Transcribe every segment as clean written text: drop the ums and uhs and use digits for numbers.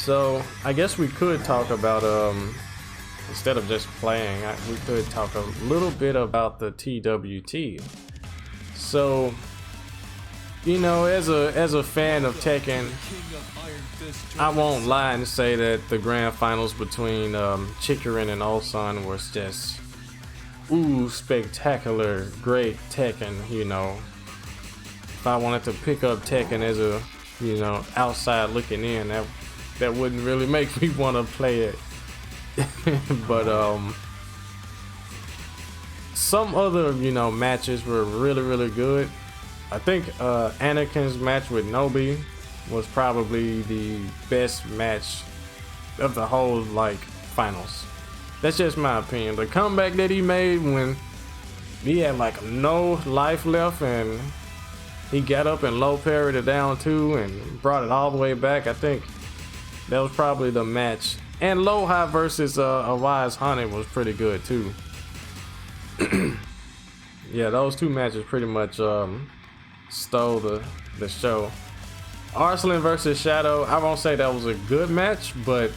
So I guess we could talk about instead of just playing, we could talk a little bit about the TWT. So, you know, as a fan of Tekken, I won't lie and say that the grand finals between Chikurin and Ulsan was just ooh spectacular, great Tekken. You know, if I wanted to pick up Tekken as a, you know, outside looking in, that wouldn't really make me want to play it. But some other, you know, matches were really good. I think Anakin's match with Nobi was probably the best match of the whole like finals. That's just my opinion. The comeback that he made when he had like no life left and he got up and low parried it down too and brought it all the way back. I think that was probably the match. And Low High versus a Wise Honey was pretty good too. Yeah, those two matches pretty much stole the show. Arslan versus Shadow, I won't say that was a good match, but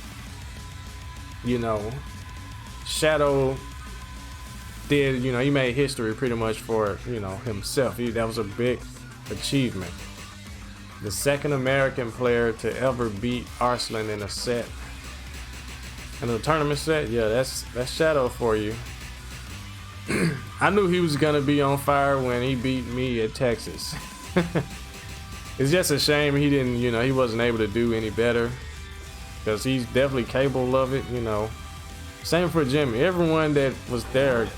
you know, Shadow did, you know, he made history pretty much for, you know, himself. That was a big achievement. The second American player to ever beat Arslan in a set. In a tournament set, yeah, that's Shadow for you. I knew he was gonna be on fire when he beat me at Texas. It's just a shame he didn't, you know, he wasn't able to do any better, because he's definitely capable of it, you know. Same for Jimmy. Everyone that was there,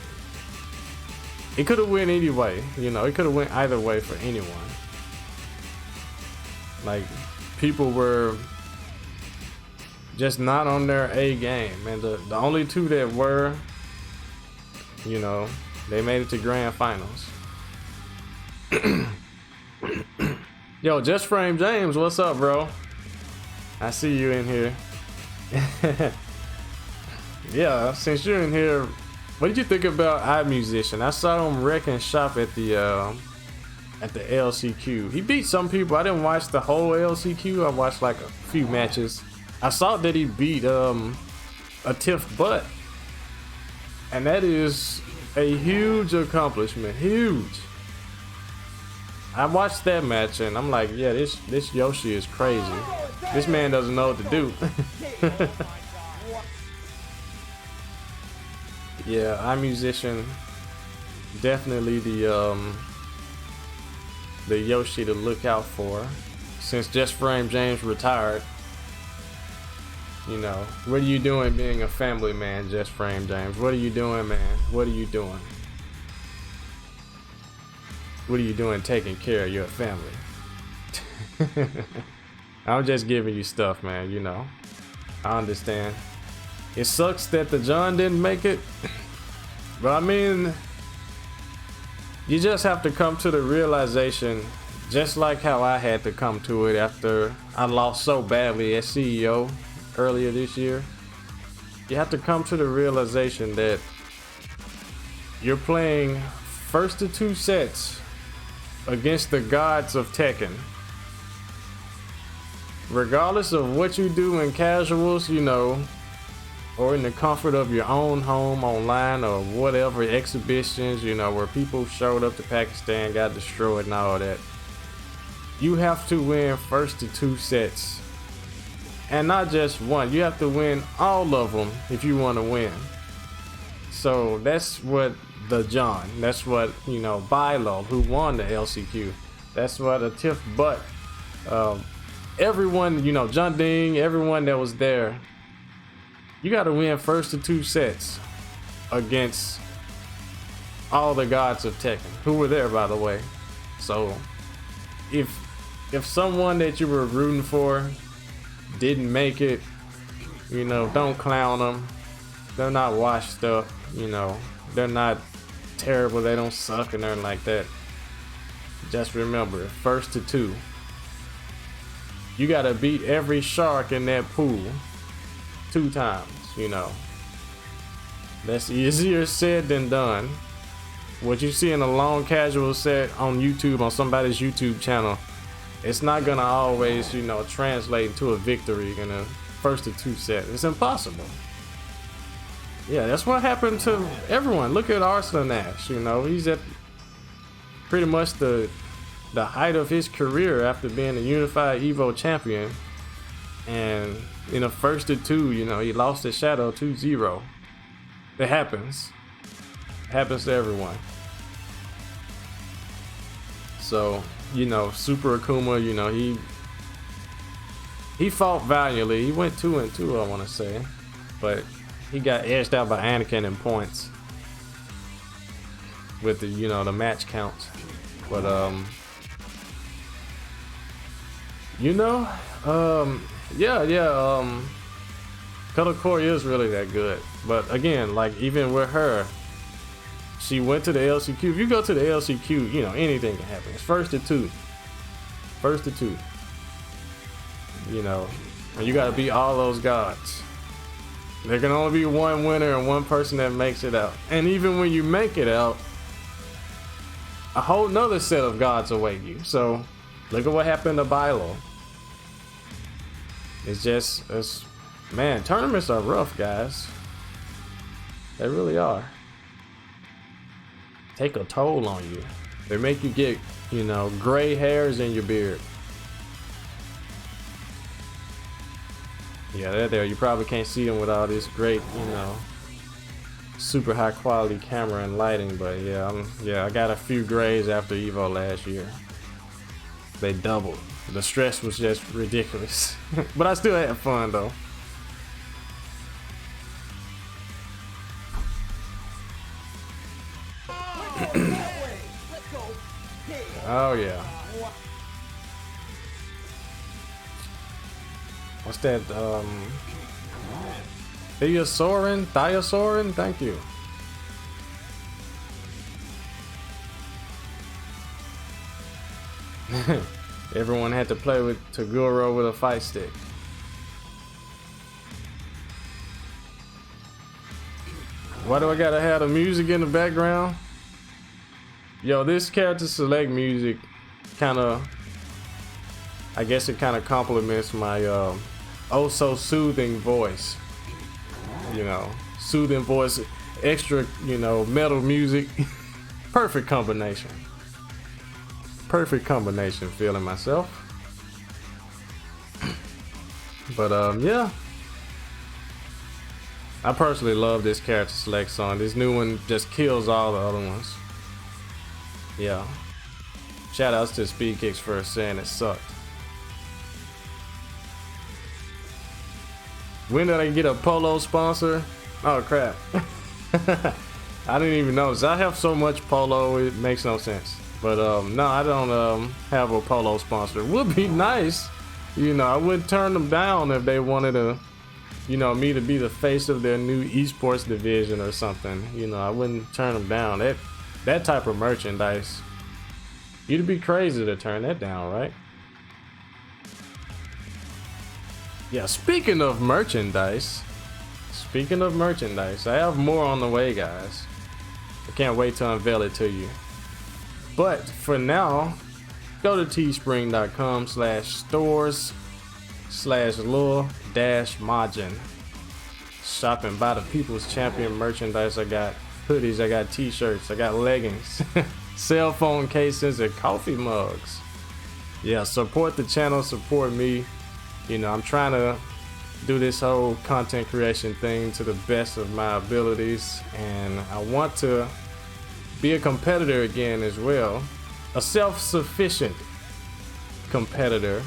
it could have went anyway, you know, it could have went either way for anyone. Like, people were just not on their A game, and the only two that were, you know, they made it to grand finals. Yo, Just Frame James, what's up, bro? I see you in here. Yeah, since you're in here, what did you think about iMusician? I saw him wrecking shop at the LCQ. He beat some people. I didn't watch the whole LCQ. I watched like a few matches. I saw that he beat a Tiff Butt, and that is a huge accomplishment. Huge. I watched that match and I'm like, yeah, this Yoshi is crazy. This man doesn't know what to do. Yeah, iMusician, definitely the Yoshi to look out for. Since Just Frame James retired, you know, what are you doing being a family man, Just Frame James? What are you doing, man? What are you doing? What are you doing taking care of your family? I'm just giving you stuff, man, you know. I understand. It sucks that the John didn't make it, but I mean, you just have to come to the realization, just like how I had to come to it after I lost so badly at CEO earlier this year. You have to come to the realization that you're playing first to two sets against the gods of Tekken. Regardless of what you do in casuals, you know, or in the comfort of your own home, online, or whatever, exhibitions, you know, where people showed up to Pakistan, got destroyed and all that. You have to win first to two sets. And not just one, you have to win all of them if you want to win. So that's what the John, that's what, you know, Bilo, who won the LCQ, that's what a Tiff Butt, everyone, you know, John Ding, everyone that was there, you got to win first to two sets against all the gods of Tekken, who were there, by the way. So if someone that you were rooting for didn't make it, you know, don't clown them. They're not washed up, you know, they're not terrible, they don't suck and nothing like that. Just remember, first to two. You gotta beat every shark in that pool 2 times, you know. That's easier said than done. What you see in a long casual set on YouTube, on somebody's YouTube channel, it's not gonna always, you know, translate into a victory first to 2 set. It's impossible. Yeah, that's what happened to everyone. Look at Arslan Nash, you know, he's at pretty much the height of his career after being a unified Evo champion. And in a first to 2, you know, he lost to Shadow 2-0. It happens. It happens to everyone. So, you know, Super Akuma, you know, he fought valiantly. He went 2-2, I want to say, but he got edged out by Anakin in points with the, you know, the match counts. But you know, Color Core is really that good. But again, like even with her, she went to the LCQ. If you go to the LCQ, you know, anything can happen. It's first to 2. First to 2. You know, and you gotta beat all those gods. There can only be one winner and one person that makes it out. And even when you make it out, a whole nother set of gods await you. So look at what happened to Bilo. Man, tournaments are rough, guys. They really are. Take a toll on you. They make you get, you know, gray hairs in your beard. Yeah, they're there. You probably can't see them with all this great, you know, super high quality camera and lighting, but yeah, I got a few grays after Evo last year. They doubled. The stress was just ridiculous. But I still had fun though. Oh yeah. What's that? Thiosorin? Thank you. Everyone had to play with Toguro with a fight stick. Why do I gotta have the music in the background? Yo, this character select music I guess it kind of complements my oh so soothing voice. You know, soothing voice, extra, you know, metal music. Perfect combination. Perfect combination, feeling myself. But yeah, I personally love this character select song. This new one just kills all the other ones. Yeah, shout outs to Speed Kicks for saying it sucked. When did I get a polo sponsor? Oh crap. I didn't even notice. I have so much polo, it makes no sense. But no, I don't have a polo sponsor. It would be nice, you know. I wouldn't turn them down if they wanted to, you know, me to be the face of their new esports division or something. You know, I wouldn't turn them down. That type of merchandise, you'd be crazy to turn that down, right? Yeah, speaking of merchandise, I have more on the way, guys. I can't wait to unveil it to you. But for now, go to teespring.com/stores/Lil-Majin. Shop and buy the People's Champion merchandise. I got hoodies, I got t-shirts, I got leggings, cell phone cases, and coffee mugs. Yeah, support the channel, support me. You know, I'm trying to do this whole content creation thing to the best of my abilities, and I want to be a competitor again as well. A self-sufficient competitor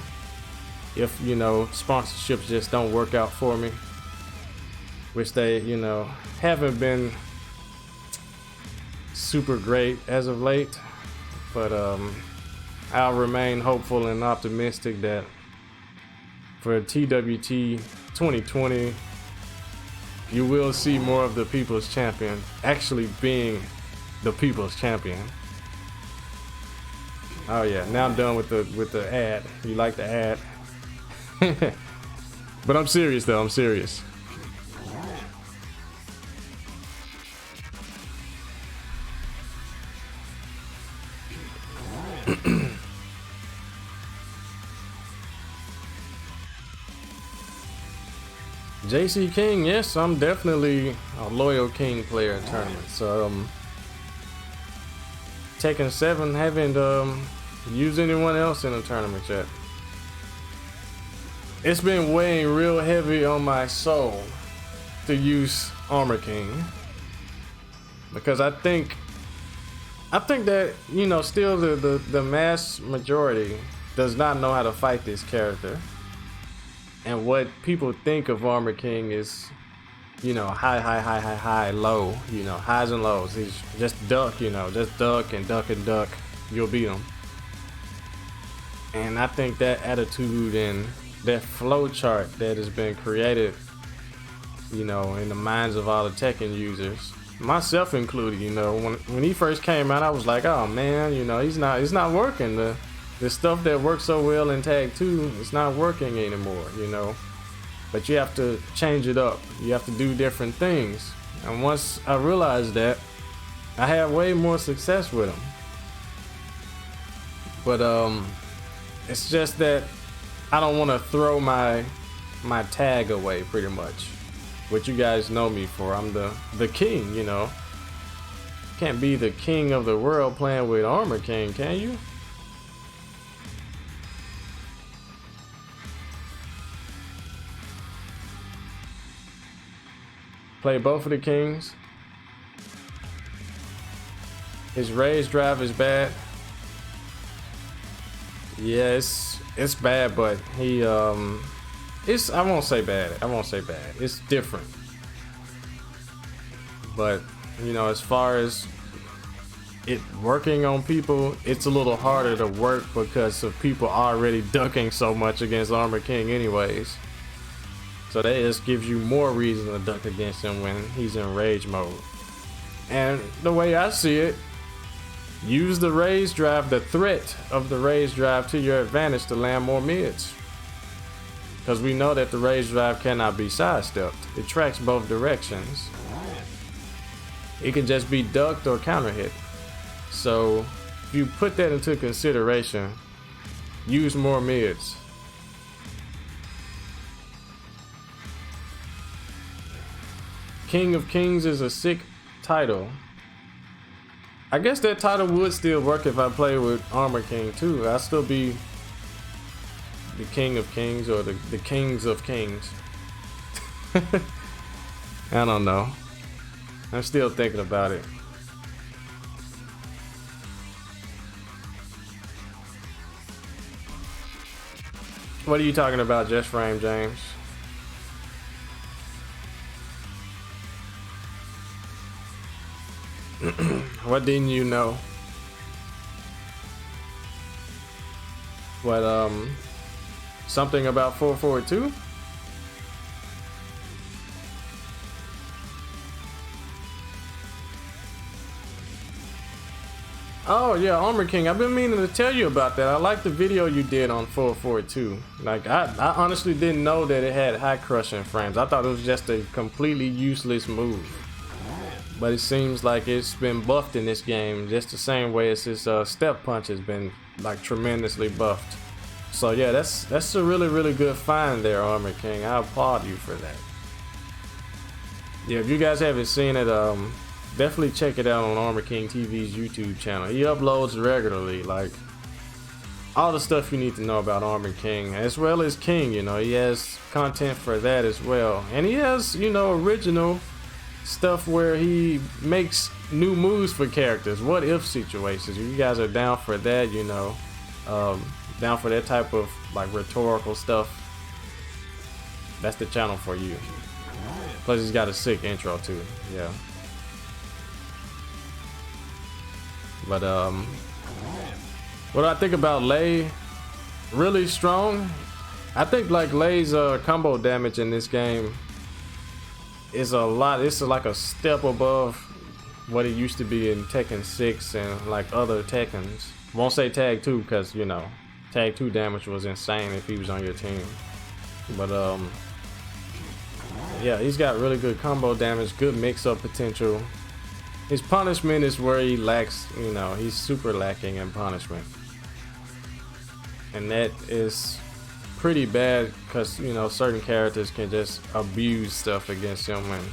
if, you know, sponsorships just don't work out for me, which they, you know, haven't been super great as of late. But I'll remain hopeful and optimistic that for TWT 2020, you will see more of the People's Champion actually being the People's Champion. Oh yeah, now I'm done with the ad. You like the ad? But I'm serious though, I'm serious. JC King, yes, I'm definitely a loyal King player in tournaments. Tekken 7, haven't used anyone else in a tournament yet. It's been weighing real heavy on my soul to use Armor King, because I think that, you know, still the mass majority does not know how to fight this character. And what people think of Armor King is, you know, high, low, you know, highs and lows. He's just duck, you know, just duck and duck and duck. You'll beat him. And I think that attitude and that flow chart that has been created, you know, in the minds of all the Tekken users, myself included, you know, when he first came out, I was like, oh man, you know, he's not working. The stuff that worked so well in Tag 2, it's not working anymore, you know. But you have to change it up. You have to do different things. And once I realized that, I had way more success with him. But it's just that I don't want to throw my tag away, pretty much. What you guys know me for. I'm the king, you know. Can't be the king of the world playing with Armor King, can you? Play both of the kings. His rage drive is bad. Yeah, it's bad, but he I won't say bad. It's different. But, you know, as far as it working on people, it's a little harder to work because of people already ducking so much against Armor King anyways. So that just gives you more reason to duck against him when he's in rage mode. And the way I see it, use the rage drive, the threat of the rage drive, to your advantage to land more mids. Because we know that the rage drive cannot be sidestepped. It tracks both directions. It can just be ducked or counter hit. So if you put that into consideration, use more mids. King of Kings is a sick title. I guess that title would still work if I play with Armor King too. I'd still be the King of Kings or the Kings of Kings. I don't know. I'm still thinking about it. What are you talking about, Just Frame James? What didn't you know? What, something about 442? Oh yeah, Armor King. I've been meaning to tell you about that. I like the video you did on 442. Like, I honestly didn't know that it had high crushing frames. I thought it was just a completely useless move. But it seems like it's been buffed in this game just the same way as his step punch has been like tremendously buffed. So yeah, that's a really good find there, Armor King. I applaud you for that. Yeah, if you guys haven't seen it, definitely check it out on Armor King TV's YouTube channel. He uploads regularly, like all the stuff you need to know about Armor King, as well as King. You know, he has content for that as well, and he has, you know, original stuff where he makes new moves for characters, what if situations. If you guys are down for that, you know, down for that type of like rhetorical stuff, that's the channel for you. Plus he's got a sick intro too. Yeah. But what do I think about Lei? Really strong. I think like Lei's combo damage in this game is a lot. It's like a step above what it used to be in Tekken 6 and like other Tekkens. Won't say Tag 2 because, you know, Tag 2 damage was insane if he was on your team. But yeah, he's got really good combo damage, good mix-up potential. His punishment is where he lacks, you know, he's super lacking in punishment. And that is pretty bad because, you know, certain characters can just abuse stuff against him, and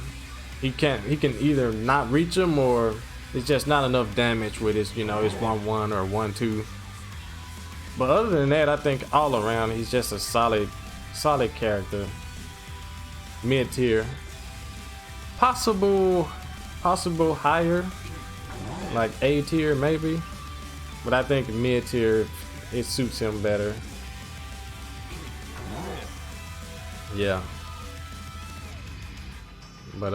he can either not reach him, or it's just not enough damage with his, you know, his 1-1 or 1-2. But other than that, I think all around he's just a solid character. Mid-tier. Possible higher, like A tier maybe, but I think mid-tier, it suits him better. Yeah. But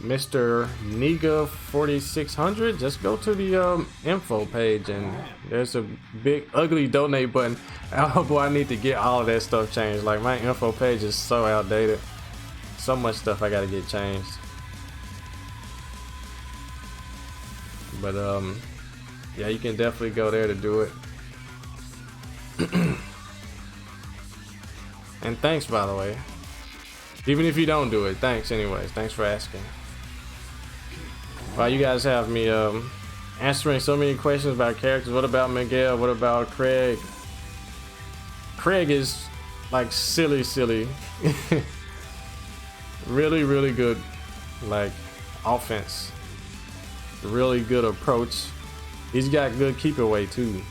Mr. Niga 4600, just go to the info page, and there's a big ugly donate button. Oh boy, I need to get all of that stuff changed. Like, my info page is so outdated. So much stuff I gotta get changed. But yeah, you can definitely go there to do it. And thanks, by the way. Even if you don't do it, thanks anyways. Thanks for asking. Wow, you guys have me answering so many questions about characters. What about Miguel? What about Craig? Craig is like silly. Really good, like, offense. Really good approach. He's got good keep away too.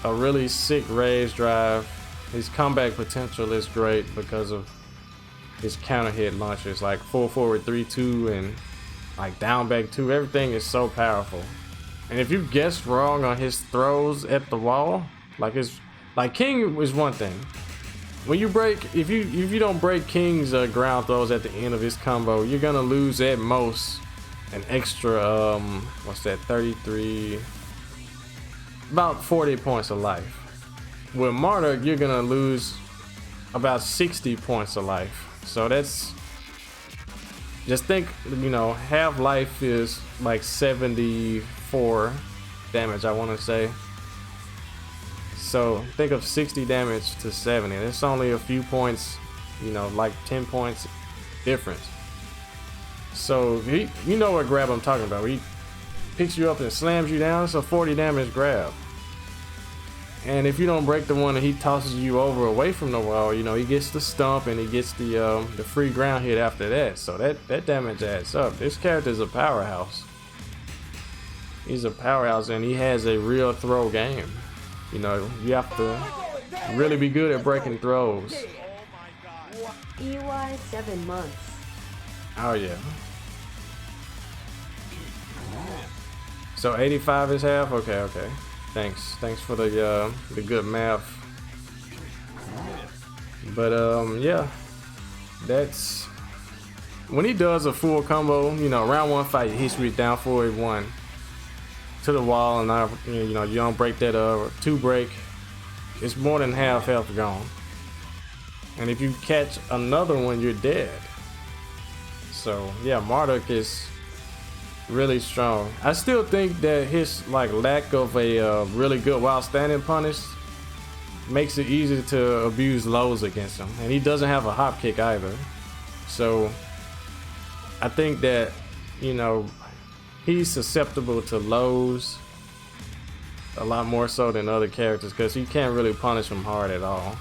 A really sick raise drive. His comeback potential is great because of his counter hit launches, like full forward 3-2 and like down back 2. Everything is so powerful. And if you guessed wrong on his throws at the wall, like King is one thing. When you break, if you don't break King's ground throws at the end of his combo, you're gonna lose at most an extra what's that, 33, about 40 points of life. With Martyr, you're gonna lose about 60 points of life. So that's, just think, you know, half life is like 74 damage, I want to say. So think of 60 damage to 70. It's only a few points, you know, like 10 points difference. So you know what grab I'm talking about. He picks you up and slams you down. It's a 40 damage grab. And if you don't break the one and he tosses you over away from the wall, you know, he gets the stump and he gets the free ground hit after that. So that damage adds up. This character is a powerhouse. He's a powerhouse, and he has a real throw game. You know, you have to really be good at breaking throws. EY 7 months. Oh yeah. So 85 is half? Okay. Thanks for the good math. But yeah, that's when he does a full combo. You know, round 1 fight, he hits me down forward 1 to the wall, and I, you know, you don't break that 2 break. It's more than half health gone. And if you catch another one, you're dead. So yeah, Marduk is really strong. I still think that his like lack of a really good while standing punish makes it easy to abuse lows against him, and he doesn't have a hop kick either. So I think that, you know, he's susceptible to lows a lot more so than other characters, because he can't really punish him hard at all.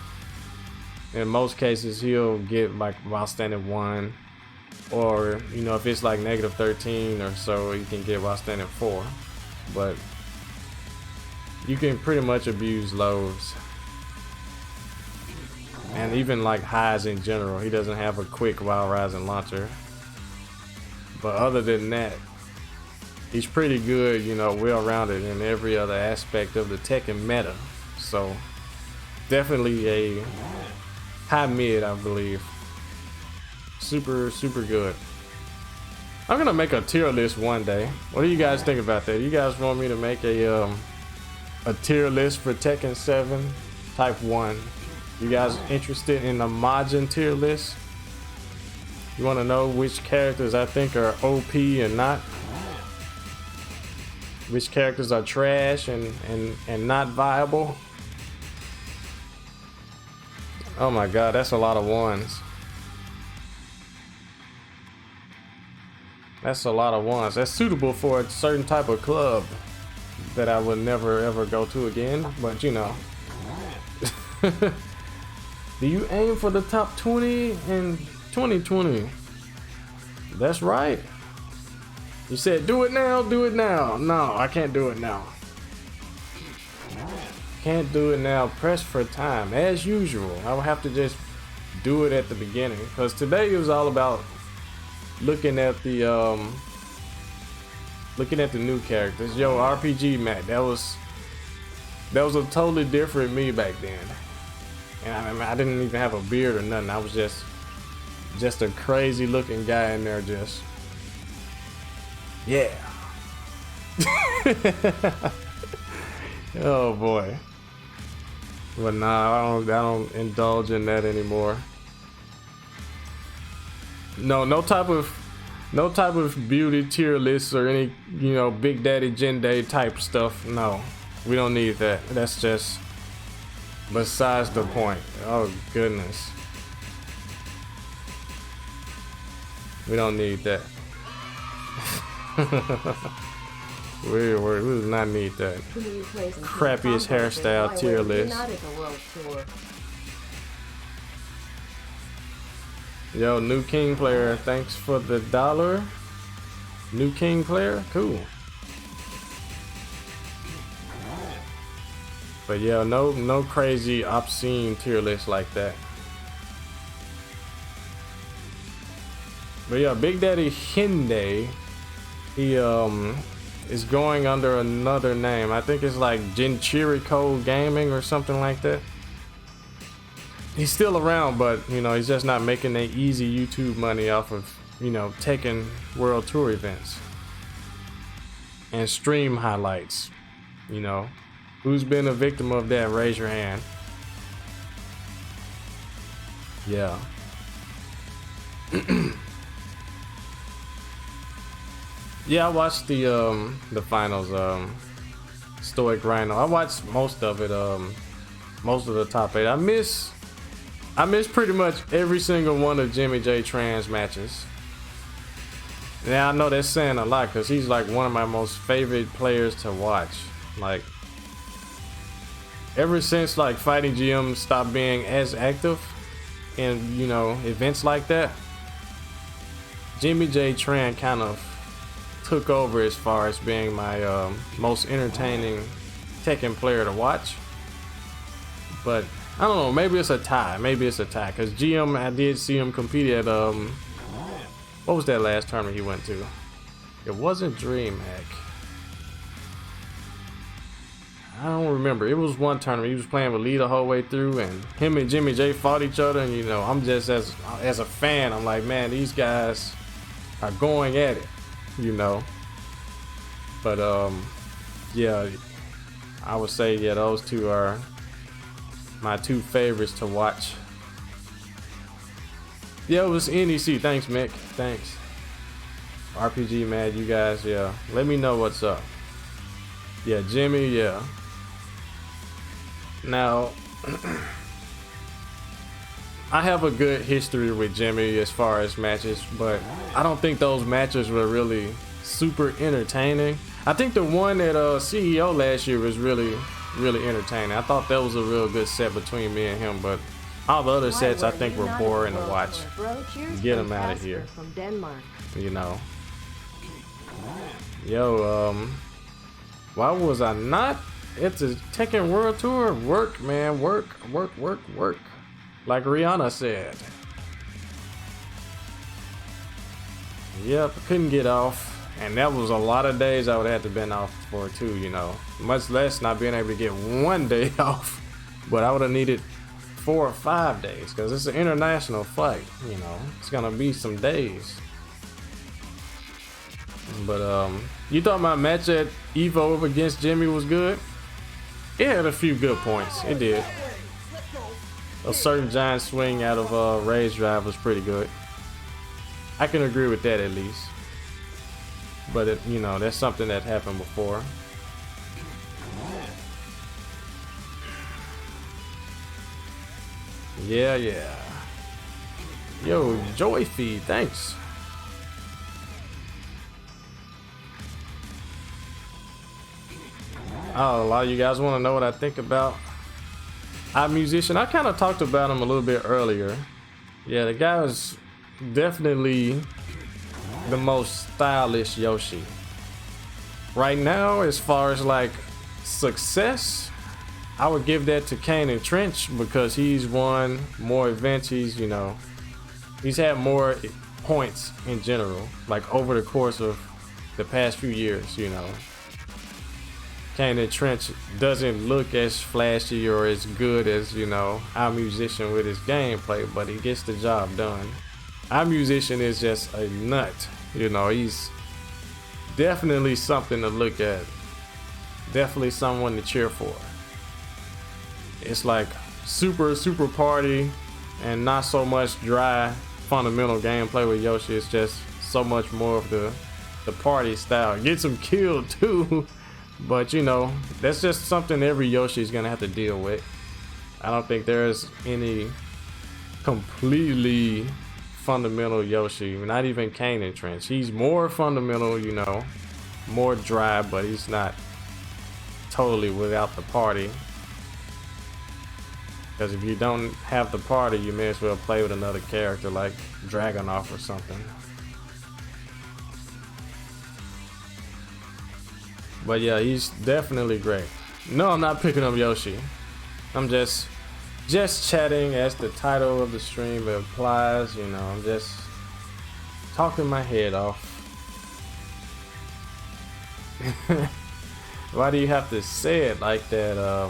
In most cases, he'll get like while standing 1, or, you know, if it's like -13 or so, you can get while standing 4. But you can pretty much abuse lows, and even like highs in general. He doesn't have a quick while rising launcher, but other than that, he's pretty good, you know, well-rounded in every other aspect of the Tekken meta. So definitely a high mid, I believe. Super good. I'm gonna make a tier list one day. What do you guys think about that? You guys want me to make a tier list for Tekken 7 Type 1? You guys interested in the Majin tier list? You want to know which characters I think are OP and not? Which characters are trash and not viable? Oh my god, that's a lot of ones. That's a lot of ones. That's suitable for a certain type of club. that I would never ever go to again, but you know. Do you aim for the top 20 in 2020? That's right. You said do it now, do it now. No, I can't do it now. Can't do it now. Press for time as usual. I will have to just do it at the beginning, because today it was all about looking at the new characters. Yo, RPG Matt, that was a totally different me back then. And I didn't even have a beard or nothing. I was just a crazy looking guy in there, just yeah. Oh boy. But nah, I don't indulge in that anymore. No type of beauty tier lists or any, you know, Big Daddy Gen Day type stuff. No, we don't need that. That's just besides the point. Oh goodness, we don't need that. We do not need that crappiest hairstyle tier list. Yo, new King player, thanks for the $1. New King player, cool. But yeah, no crazy obscene tier list like that. But yeah, Big Daddy Hinde, he is going under another name. I think it's like Jinchiriko Gaming or something like that. He's still around, but you know, he's just not making that easy YouTube money off of, you know, Tekken World Tour events and stream highlights. You know, who's been a victim of that? Raise your hand. Yeah. Yeah, I watched the finals, Stoic Rhino. I watched most of it, most of the top 8. I miss pretty much every single one of Jimmy J Tran's matches. Now I know that's saying a lot, because he's like one of my most favorite players to watch. Like, ever since like Fighting GM stopped being as active in, you know, events like that, Jimmy J Tran kind of took over as far as being my most entertaining Tekken player to watch. But I don't know, maybe it's a tie. Because GM, I did see him compete at what was that last tournament he went to? It wasn't DreamHack. I don't remember. It was one tournament. He was playing with Lee the whole way through, and him and Jimmy J fought each other. And you know, I'm just as a fan, I'm like, man, these guys are going at it, you know. But yeah, I would say, yeah, those two are my two favorites to watch. Yeah, it was NEC. Thanks, Mick. Thanks. RPG Mad, you guys, yeah. Let me know what's up. Yeah, Jimmy, yeah. Now, I have a good history with Jimmy as far as matches, but I don't think those matches were really super entertaining. I think the one at CEO last year was really entertaining. I thought that was a real good set between me and him, but all the other sets I think were boring to watch. Get them out of here. You know. Yo, why was I not at the Tekken World Tour? Work, man, work. Like Rihanna said. Yep, couldn't get off. And that was a lot of days I would have to been off for too, you know. Much less not being able to get one day off. But I would have needed 4 or 5 days, because it's an international fight, you know. It's gonna be some days. But you thought my match at Evo against Jimmy was good? It had a few good points. It did. A certain giant swing out of Ray's drive was pretty good. I can agree with that at least. But it, you know, that's something that happened before. Yeah. Yo, Joy Feed, thanks. Oh, a lot of you guys want to know what I think about iMusician. I kind of talked about him a little bit earlier. Yeah, the guy is definitely the most stylish Yoshi. Right now, as far as like success, I would give that to Kane and Trench because he's won more events. He's, you know, he's had more points in general, like over the course of the past few years, you know. Kane and Trench doesn't look as flashy or as good as, you know, iMusician with his gameplay, but he gets the job done. iMusician is just a nut, you know. He's definitely something to look at, definitely someone to cheer for. It's like super party and not so much dry fundamental gameplay with Yoshi. It's just so much more of the party style. Gets him killed too, but you know, that's just something every Yoshi is gonna have to deal with. I don't think there's any completely fundamental Yoshi, not even Kane and Trench. He's more fundamental, you know, more dry, but he's not totally without the party. Because if you don't have the party, you may as well play with another character like Dragonoff or something. But yeah, he's definitely great. No, I'm not picking up Yoshi. I'm just chatting as the title of the stream implies, you know. I'm just talking my head off. Why do you have to say it like that?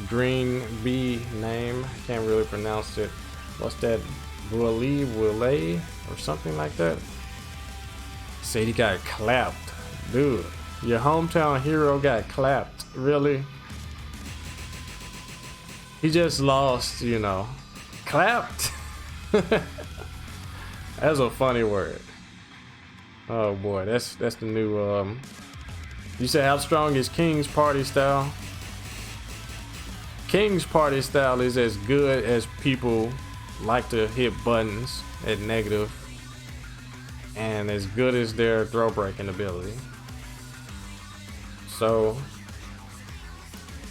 Green bee name, I can't really pronounce it. What's that? Wille or something like that? Said he got clapped. Dude, your hometown hero got clapped. Really? He just lost, you know. Clapped? That's a funny word. Oh boy, that's the new you said how strong is King's party style? King's party style is as good as people like to hit buttons at negative, and as good as their throw breaking ability. So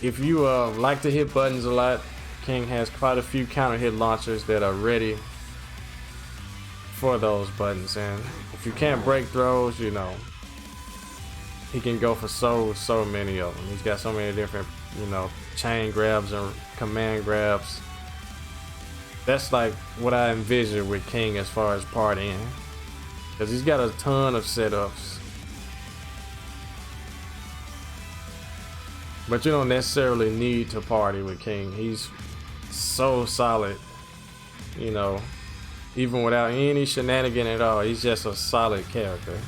if you like to hit buttons a lot, King has quite a few counter hit launchers that are ready for those buttons, and if you can't break throws, you know, he can go for so many of them. He's got so many different, you know, chain grabs and command grabs. That's like what I envision with King as far as partying, because he's got a ton of setups. But you don't necessarily need to party with King. He's so solid, you know, even without any shenanigan at all. He's just a solid character.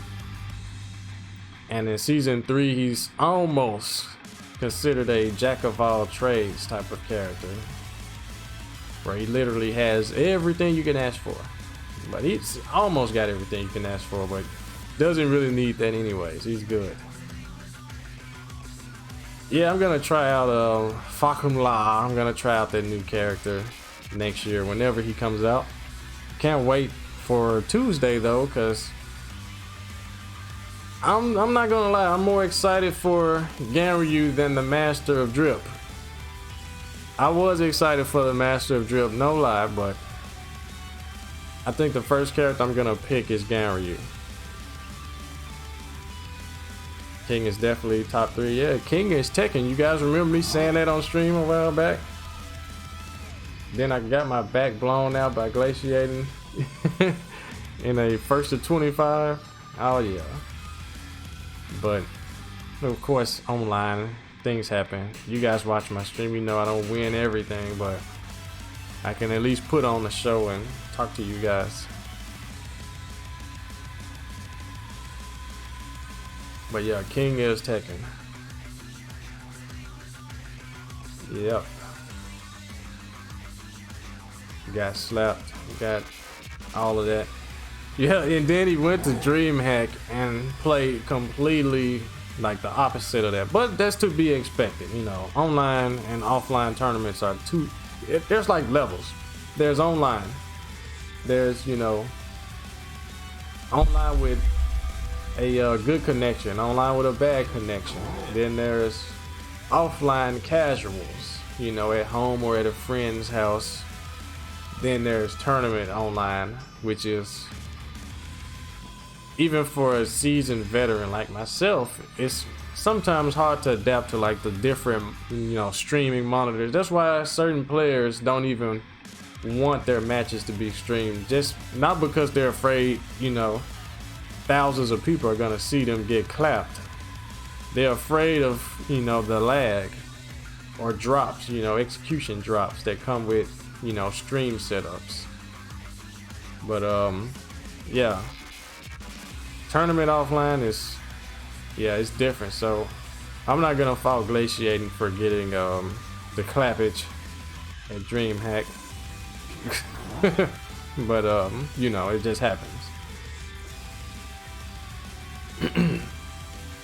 And in season 3, he's almost considered a jack of all trades type of character, where he literally has everything you can ask for. But he's almost got everything you can ask for, but doesn't really need that anyways. He's good. Yeah, I'm gonna try out Fakum La. I'm gonna try out that new character next year whenever he comes out. Can't wait for Tuesday though, because I'm not gonna lie, I'm more excited for Ganryu than the Master of Drip. I was excited for the Master of Drip, no lie, but I think the first character I'm gonna pick is Ganryu. King is definitely top 3. Yeah, King is Tekken. You guys remember me saying that on stream a while back? Then I got my back blown out by glaciating in a 1st to 25. Oh yeah. But of course, online things happen. You guys watch my stream, you know I don't win everything, but I can at least put on the show and talk to you guys. But yeah, King is Tekken. Yep. Got slapped. Got all of that. Yeah, and then he went to DreamHack and played completely like the opposite of that. But that's to be expected, you know. Online and offline tournaments are two. There's like levels. There's online. There's, you know, online with a good connection, online with a bad connection. Then there's offline casuals, you know, at home or at a friend's house. Then there's tournament online, which is, even for a seasoned veteran like myself, it's sometimes hard to adapt to like the different, you know, streaming monitors. That's why certain players don't even want their matches to be streamed, just not because they're afraid, you know, thousands of people are gonna see them get clapped. They're afraid of, you know, the lag or drops, you know, execution drops that come with, you know, stream setups. But yeah, tournament offline is, yeah, it's different. So I'm not gonna fault Glaciating for getting the clappage at DreamHack. But you know, it just happens.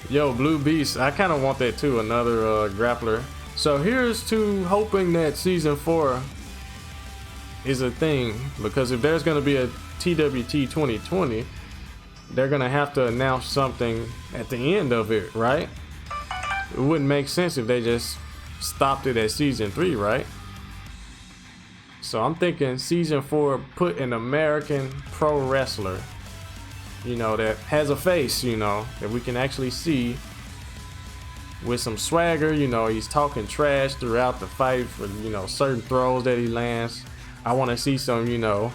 Yo, Blue Beast, I kind of want that too, another grappler. So here's to hoping that season 4 is a thing, because if there's gonna be a TWT 2020, they're gonna have to announce something at the end of it, right? It wouldn't make sense if they just stopped it at season 3, right? So I'm thinking season 4, put an American pro wrestler, you know, that has a face, you know, that we can actually see, with some swagger. You know, he's talking trash throughout the fight for, you know, certain throws that he lands. I want to see some, you know,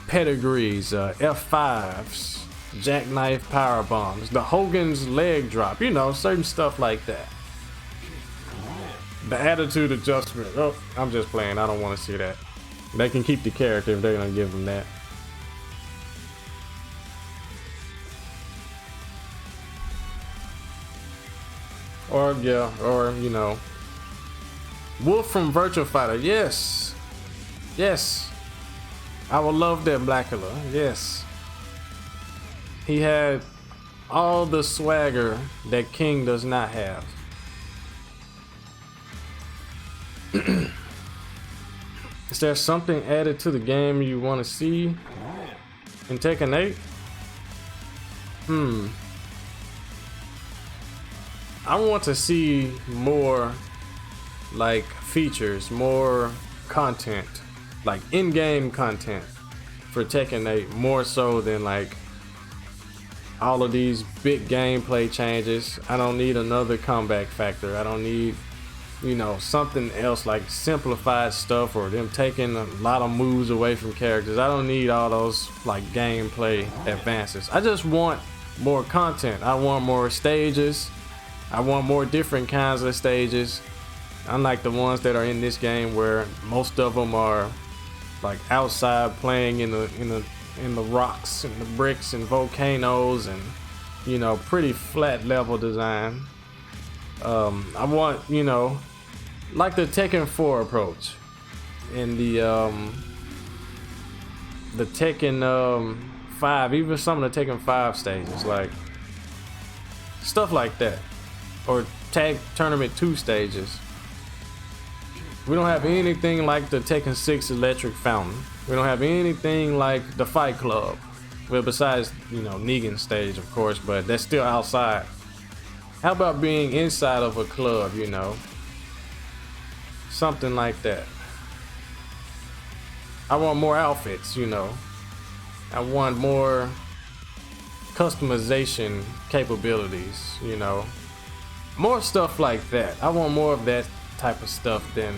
pedigrees, F5s, jackknife power bombs, the Hogan's leg drop, you know, certain stuff like that. The attitude adjustment. Oh, I'm just playing. I don't want to see that. They can keep the character if they're gonna give them that. Or yeah, or you know, Wolf from Virtual Fighter. Yes, yes, I would love that Blackula. Yes, he had all the swagger that King does not have. Is there something added to the game you want to see in Tekken 8? I want to see more like features, more content, like in-game content for Tekken 8, more so than like all of these big gameplay changes. I don't need another comeback factor. I don't need, you know, something else like simplified stuff or them taking a lot of moves away from characters. I don't need all those like gameplay advances. I just want more content. I want more stages. I want more different kinds of stages, unlike the ones that are in this game, where most of them are like outside playing in the rocks and the bricks and volcanoes, and you know, pretty flat level design. I want, you know, like the Tekken 4 approach and the Tekken 5, even some of the Tekken 5 stages, like stuff like that, or Tag Tournament 2 stages. We don't have anything like the Tekken 6 Electric Fountain. We don't have anything like the Fight Club. Well, besides, you know, Negan's stage, of course, but that's still outside. How about being inside of a club, you know? Something like that. I want more outfits, you know. I want more customization capabilities, you know. More stuff like that. I want more of that type of stuff than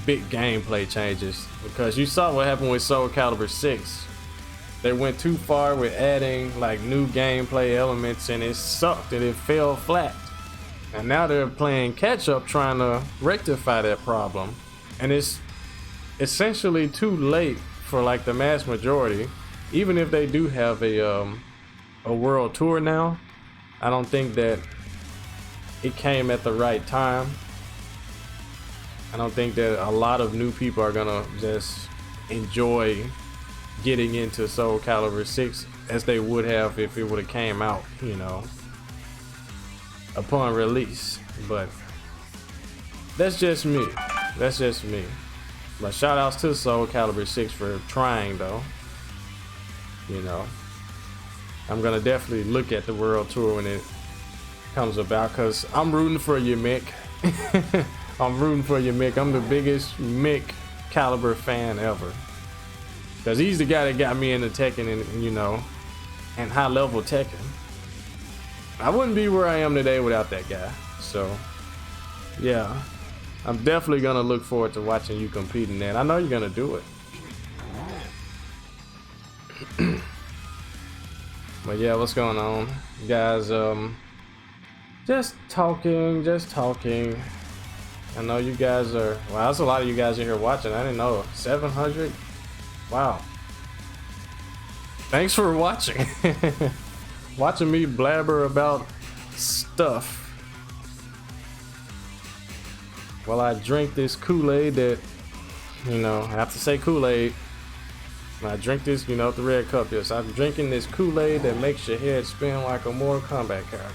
big gameplay changes, because you saw what happened with Soul Calibur 6. They went too far with adding like new gameplay elements, and it sucked and it fell flat. And now they're playing catch up, trying to rectify that problem, and it's essentially too late for like the mass majority. Even if they do have a world tour now, I don't think that it came at the right time. I don't think that a lot of new people are gonna just enjoy getting into Soul Calibur 6 as they would have if it would have came out, you know, upon release. But that's just me. That's just me. But shout outs to Soul Calibur 6 for trying though. You know, I'm gonna definitely look at the World Tour when it comes about, because I'm rooting for you, Mick. I'm rooting for you, Mick. I'm the biggest Mick caliber fan ever, because he's the guy that got me into Tekken and, you know, and high level Tekken. I wouldn't be where I am today without that guy. So yeah, I'm definitely gonna look forward to watching you compete in that. I know you're gonna do it. But yeah, what's going on, guys? Just talking. I know you guys are, wow, that's a lot of you guys in here watching. I didn't know. 700. Wow, thanks for watching. Watching me blabber about stuff while I drink this Kool-Aid that, you know, I have to say Kool-Aid. I drink this, you know, the red cup. Yes, I'm drinking this Kool-Aid that makes your head spin like a Mortal Kombat character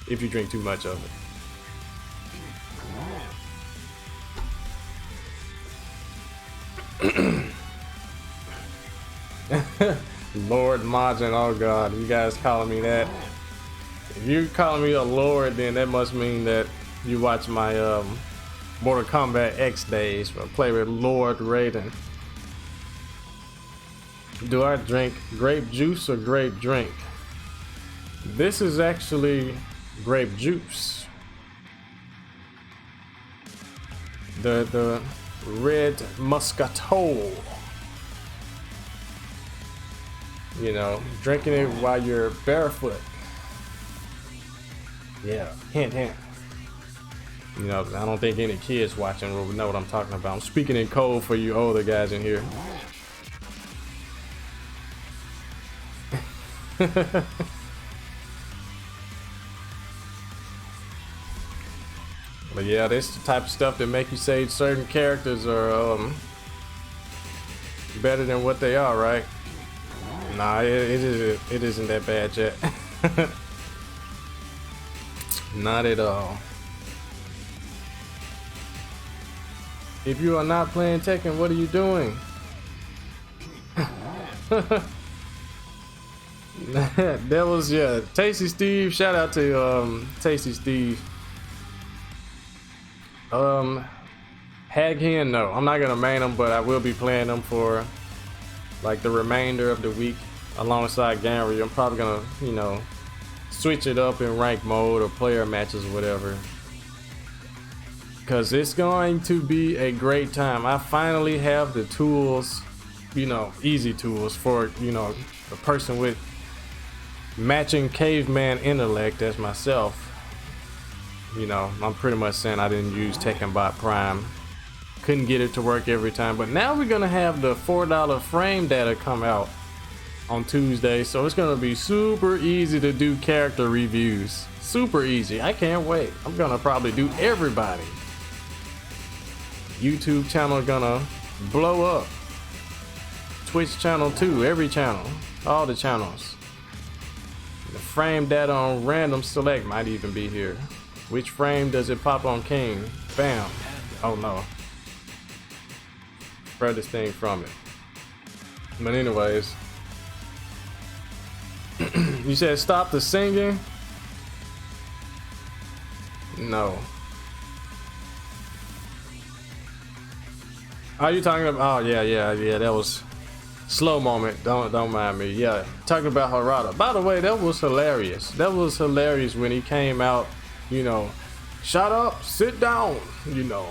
if you drink too much of it. Lord Majin, oh god, you guys calling me that? If you're calling me a lord, then that must mean that you watch my Mortal Kombat X days where I play with Lord Raiden. Do I drink grape juice or grape drink? This is actually grape juice. The red Muscatel. You know, drinking it while you're barefoot. Yeah, hint, hint. You know, I don't think any kids watching will know what I'm talking about. I'm speaking in code for you older guys in here. But yeah, this is the type of stuff that make you say certain characters are better than what they are, right? Nah, it isn't that bad yet. Not at all. If you are not playing Tekken, what are you doing? That was, yeah, Tasty Steve. Shout out to Tasty Steve. Hag Hen, no, I'm not gonna main them, but I will be playing them for like the remainder of the week alongside Ganry. I'm probably gonna, you know, switch it up in rank mode or player matches or whatever, because it's going to be a great time. I finally have the tools, you know, easy tools for, you know, a person with matching caveman intellect as myself. You know, I'm pretty much saying I didn't use Tekken Bot Prime. Couldn't get it to work every time, but now we're gonna have the $4 frame data come out on Tuesday, so it's gonna be super easy to do character reviews. Super easy. I can't wait. I'm gonna probably do everybody. YouTube channel gonna blow up. Twitch channel too. Every channel. All the channels. The frame data on random select might even be here. Which frame does it pop on King? Bam. Oh no. Furthest thing from it. But anyways. You said stop the singing? No. Are you talking about? Oh yeah, that was slow moment. Don't mind me. Yeah, talking about Harada. By the way, that was hilarious. That was hilarious when he came out, you know, shut up, sit down, you know,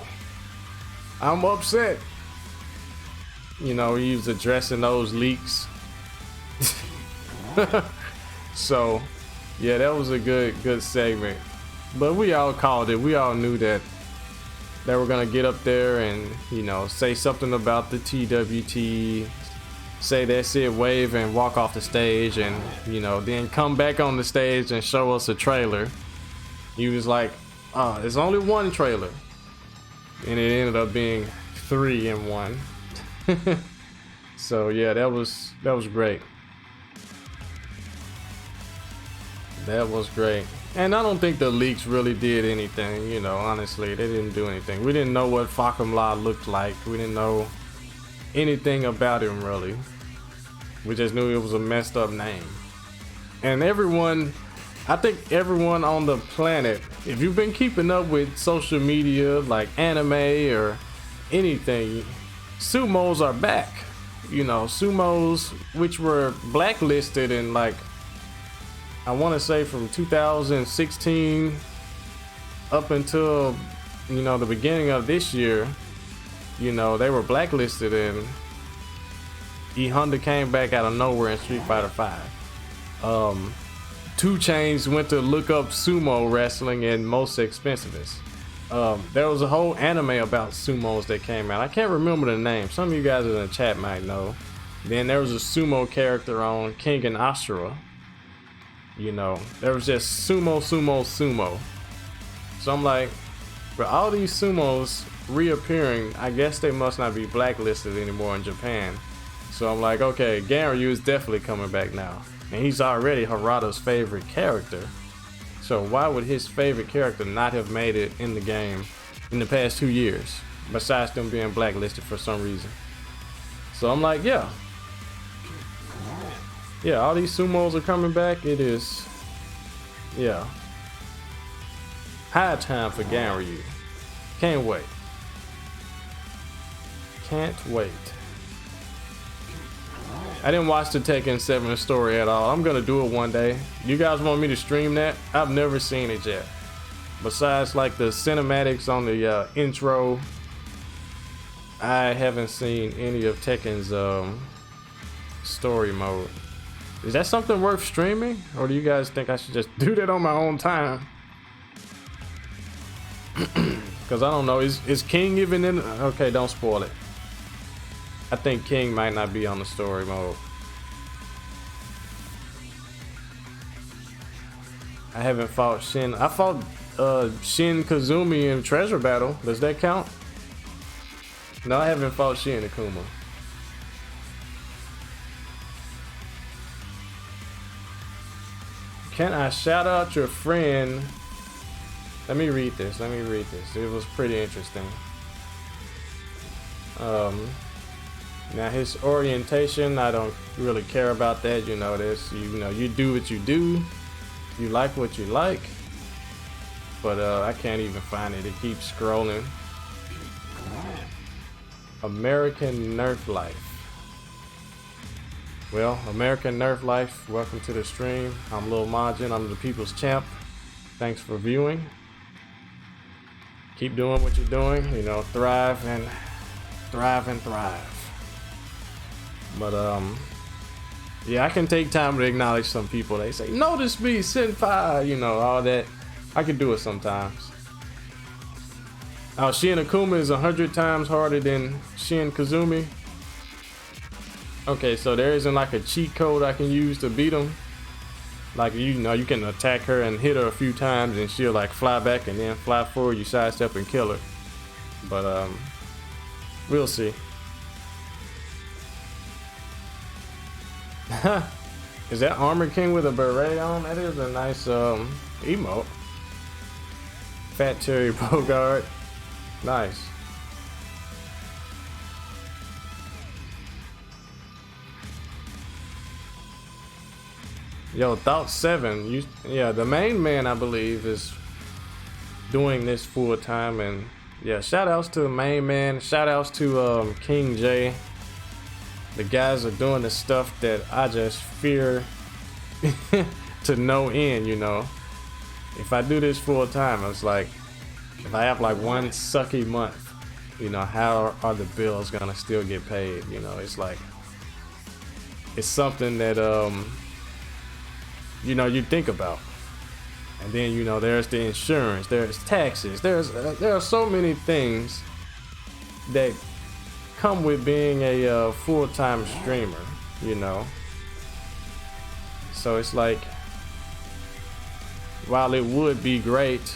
I'm upset. You know, he was addressing those leaks. So yeah, that was a good segment. But we all called it. We all knew that they were gonna get up there and, you know, say something about the TWT, say that's it, wave and walk off the stage, and, you know, then come back on the stage and show us a trailer. He was like, oh, there's only one trailer, and it ended up being 3 in 1. So yeah, that was great. That was great. And I don't think the leaks really did anything, you know, honestly. They didn't do anything. We didn't know what Fakum La looked like. We didn't know anything about him, really. We just knew it was a messed up name. And everyone, I think everyone on the planet, if you've been keeping up with social media like anime or anything, sumos are back. You know, sumos which were blacklisted in, like, I want to say from 2016 up until, you know, the beginning of this year. You know, they were blacklisted, and E Honda came back out of nowhere in Street Fighter V. 2 Chainz went to look up sumo wrestling and most expensivest. There was a whole anime about sumos that came out. I can't remember the name. Some of you guys in the chat might know. Then there was a sumo character on King and Ashura. You know, there was just sumo. So I'm like, for all these sumos reappearing, I guess they must not be blacklisted anymore in Japan. So I'm like, okay, Ganryu is definitely coming back now. And he's already Harada's favorite character. So why would his favorite character not have made it in the game in the past 2 years, besides them being blacklisted for some reason? So I'm like, yeah, all these sumos are coming back. It is, yeah, high time for Ganryu. Can't wait. I didn't watch the Tekken 7 story at all. I'm gonna do it one day. You guys want me to stream that? I've never seen it yet. Besides like the cinematics on the intro, I haven't seen any of Tekken's story mode. Is that something worth streaming? Or do you guys think I should just do that on my own time? Because I don't know. Is King even in? Okay, don't spoil it. I think King might not be on the story mode. I haven't fought Shin. I fought Shin Kazumi in Treasure Battle. Does that count? No, I haven't fought Shin Akuma. Can I shout out your friend? Let me read this. It was pretty interesting. Now his orientation, I don't really care about that. You know this. You know, you do what you do. You like what you like. But I can't even find it. It keeps scrolling. American Nerf Life. Well, American Nerf Life, welcome to the stream. I'm Lil Majin. I'm the people's champ. Thanks for viewing. Keep doing what you're doing. You know, thrive and thrive. But yeah, I can take time to acknowledge some people. They say, notice me, senpai, you know, all that. I can do it sometimes. Shin Akuma is 100 times harder than Shin Kazumi. Okay, so there isn't like a cheat code I can use to beat him. Like, you know, you can attack her and hit her a few times and she'll like fly back and then fly forward, you sidestep and kill her. But we'll see. Is that Armor King with a beret on? That is a nice emote. Fat Cherry Bogart. Nice. Yo, Thought 7, yeah, the main man I believe is doing this full time, and yeah, shout outs to the main man, shout outs to King J. The guys are doing the stuff that I just fear to no end, you know. If I do this full time, it's like, if I have like one sucky month, you know, how are the bills gonna still get paid? You know, it's like, it's something that you know, you think about. And then, you know, there's the insurance, there's taxes, there are so many things that come with being a full-time streamer, you know. So it's like, while it would be great,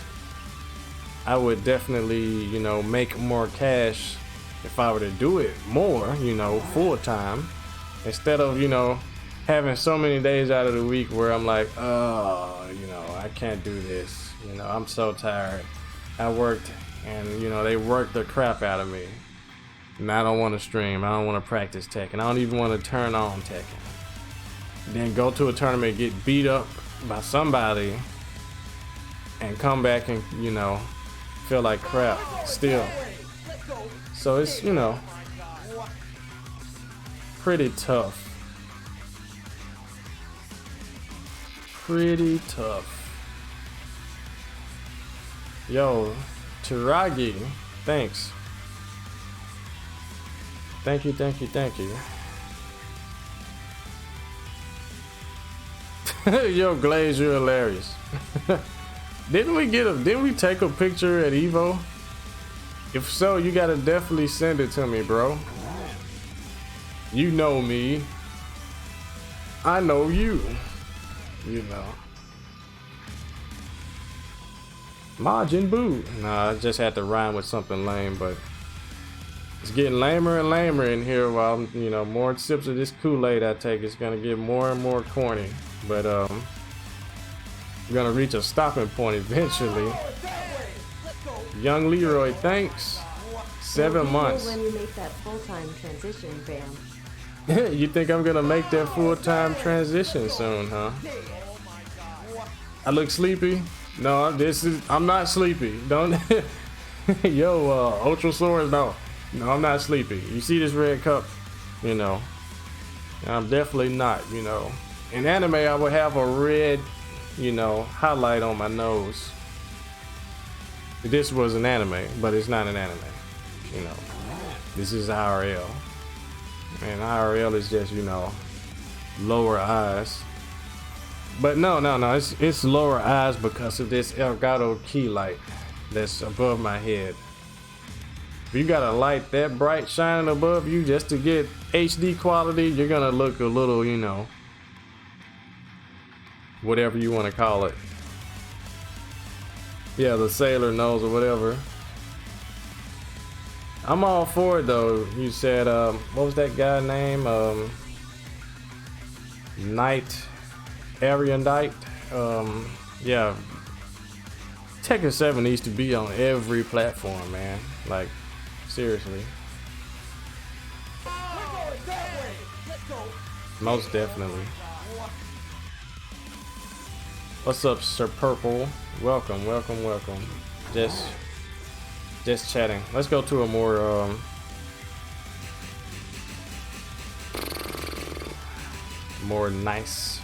I would definitely, you know, make more cash if I were to do it more, you know, full-time, instead of, you know, having so many days out of the week where I'm like, oh, you know, I can't do this. You know, I'm so tired. I worked, and, you know, they worked the crap out of me. And I don't want to stream. I don't want to practice Tekken. I don't even want to turn on Tekken. then go to a tournament, get beat up by somebody, and come back and, you know, feel like crap still. So it's, you know, pretty tough. Pretty tough. Yo, Taragi, thanks. Thank you, thank you, thank you. Yo, Glaze, you're hilarious. Didn't we take a picture at Evo? If so, you gotta definitely send it to me, bro. You know me. I know you. You know. Majin Buu. Nah, I just had to rhyme with something lame, but it's getting lamer and lamer in here while, you know, more sips of this Kool-Aid I take, it's gonna get more and more corny. But we're gonna reach a stopping point eventually. Young Leroy, thanks. 7 months. When you make that full-time transition, fam. You think I'm gonna make that full-time transition soon, huh? I look sleepy? No, I'm not sleepy. Don't yo, Ultra Swords, no, I'm not sleepy. You see this red cup, you know, I'm definitely not, you know. In anime, I would have a red, you know, highlight on my nose. This was an anime, but it's not an anime, you know. This is IRL, and IRL is just, you know, lower eyes. But no, it's lower eyes because of this Elgato key light that's above my head. If you got a light that bright shining above you just to get HD quality, you're gonna look a little, you know, whatever you want to call it. Yeah, the sailor nose or whatever. I'm all for it though. You said, what was that guy name? Knight. Ariandite, yeah. Tekken 7 needs to be on every platform, man. Like, seriously. Most definitely. What's up, Sir Purple? Welcome, welcome, welcome. Just chatting. Let's go to a more nice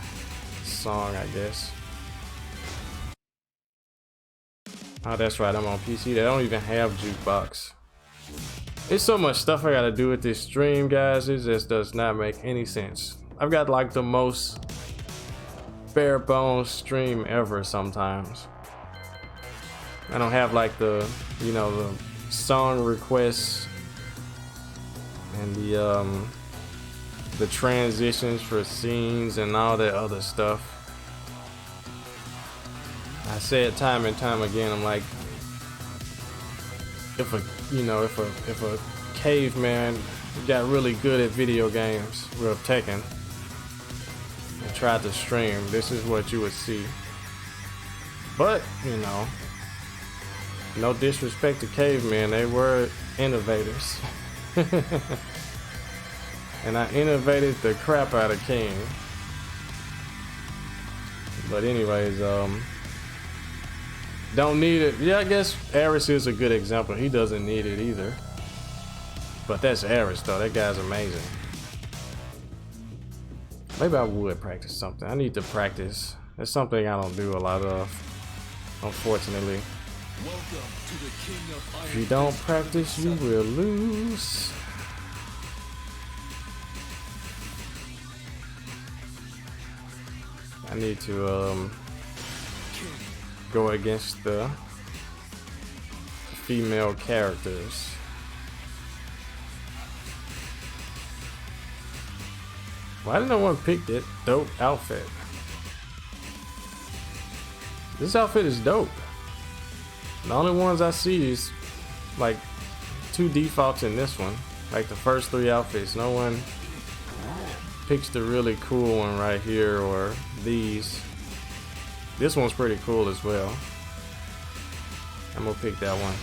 song, I guess. Oh, that's right, I'm on PC. They don't even have jukebox. There's so much stuff I gotta do with this stream, guys. It just does not make any sense. I've got like the most bare bones stream ever sometimes. I don't have like the, you know, the song requests and the transitions for scenes and all that other stuff. I say it time and time again, I'm like, if a caveman got really good at video games, real Tekken, and tried to stream, this is what you would see. But, you know, no disrespect to cavemen, they were innovators. And I innovated the crap out of King. But anyways, don't need it. Yeah, I guess Aris is a good example. He doesn't need it either. But that's Aris though. That guy's amazing. Maybe I would practice something. I need to practice. That's something I don't do a lot of, unfortunately. If you don't practice, you will lose. I need to go against the female characters. Why did no one pick that dope outfit? This outfit is dope. The only ones I see is like 2 defaults in this one. Like the first 3 outfits. No one picks the really cool one right here or these. This one's pretty cool as well. I'm gonna pick that one.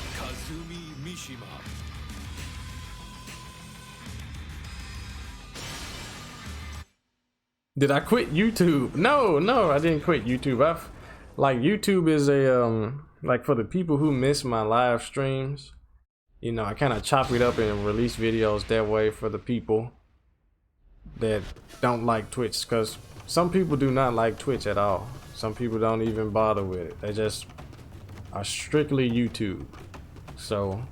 Did I quit YouTube? No, I didn't quit YouTube. Like YouTube is a like for the people who miss my live streams, you know, I kind of chop it up and release videos that way for the people that don't like Twitch, because some people do not like Twitch at all. Some people don't even bother with it. They just are strictly YouTube. So